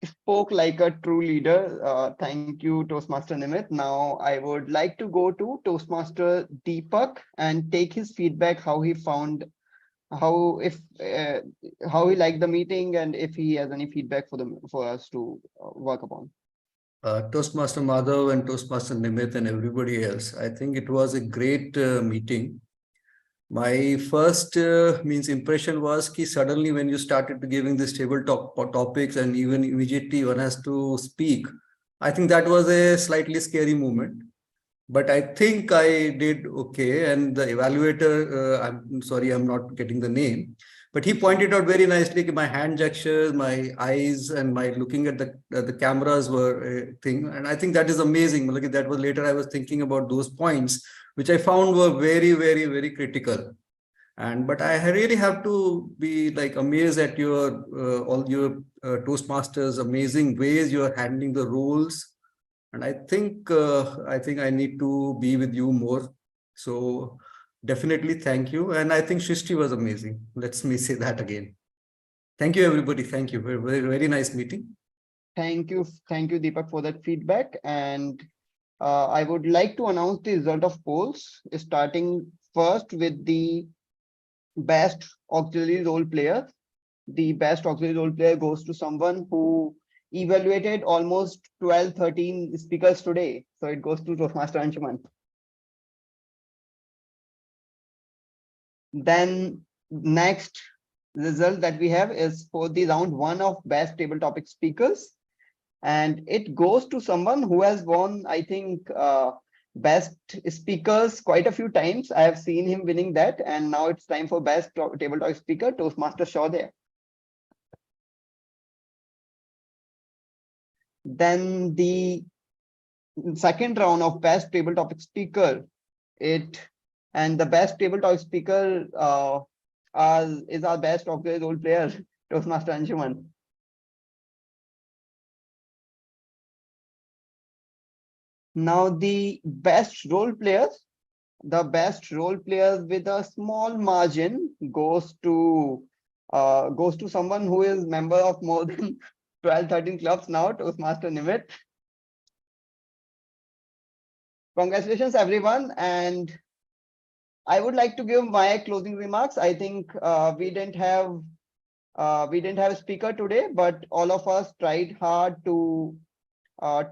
Spoke like a true leader. Thank you, Toastmaster Nimit. Now I would like to go to Toastmaster Deepak and take his feedback, how he found, how he liked the meeting, and if he has any feedback for us to work upon. Toastmaster Madhav and Toastmaster Nimit and everybody else, I think it was a great meeting. My first impression was that suddenly when you started giving this table topics and even immediately one has to speak, I think that was a slightly scary moment. But I think I did okay. And the evaluator, I'm sorry, I'm not getting the name, but he pointed out very nicely my hand gestures, my eyes, and my looking at the cameras were a thing. And I think that is amazing. That was later I was thinking about those points, which I found were very, very, very critical. But I really have to be amazed at your all your Toastmasters amazing ways you are handling the rules. And I think I need to be with you more. So definitely thank you. And I think Shrishti was amazing. Let me say that again. Thank you, everybody. Thank you. Very, very nice meeting. Thank you, Deepak, for that feedback. And I would like to announce the result of polls, starting first with the best auxiliary role player. The best auxiliary role player goes to someone who evaluated almost 12, 13 speakers today. So it goes to Toastmaster Anshuman. Then next result that we have is for the round 1 of best table topic speakers. And it goes to someone who has won, I think, best speakers quite a few times. I have seen him winning that. And now it's time for best table topic speaker, Toastmaster Shaw there. Then the second round of best table topic speaker. And the best table topic speaker is our best of the role player, Toastmaster Anshuman. Now the best role players with a small margin goes to someone who is member of more than 12-13 clubs now, Toastmaster Nimit. Congratulations, everyone. And I would like to give my closing remarks. I think we didn't have a speaker today, but all of us tried hard to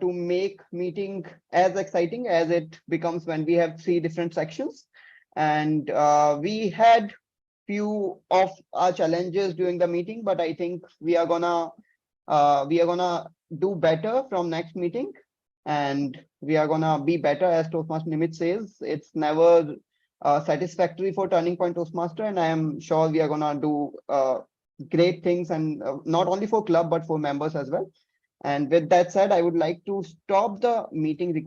make meeting as exciting as it becomes when we have 3 different sections. And we had few of our challenges during the meeting, but I think we are gonna do better from next meeting, and we are gonna be better. As Toastmaster Nimit says, it's never satisfactory for Turning Point Toastmaster, and I am sure we are gonna do great things, and not only for club but for members as well. And with that said, I would like to stop the meeting recording.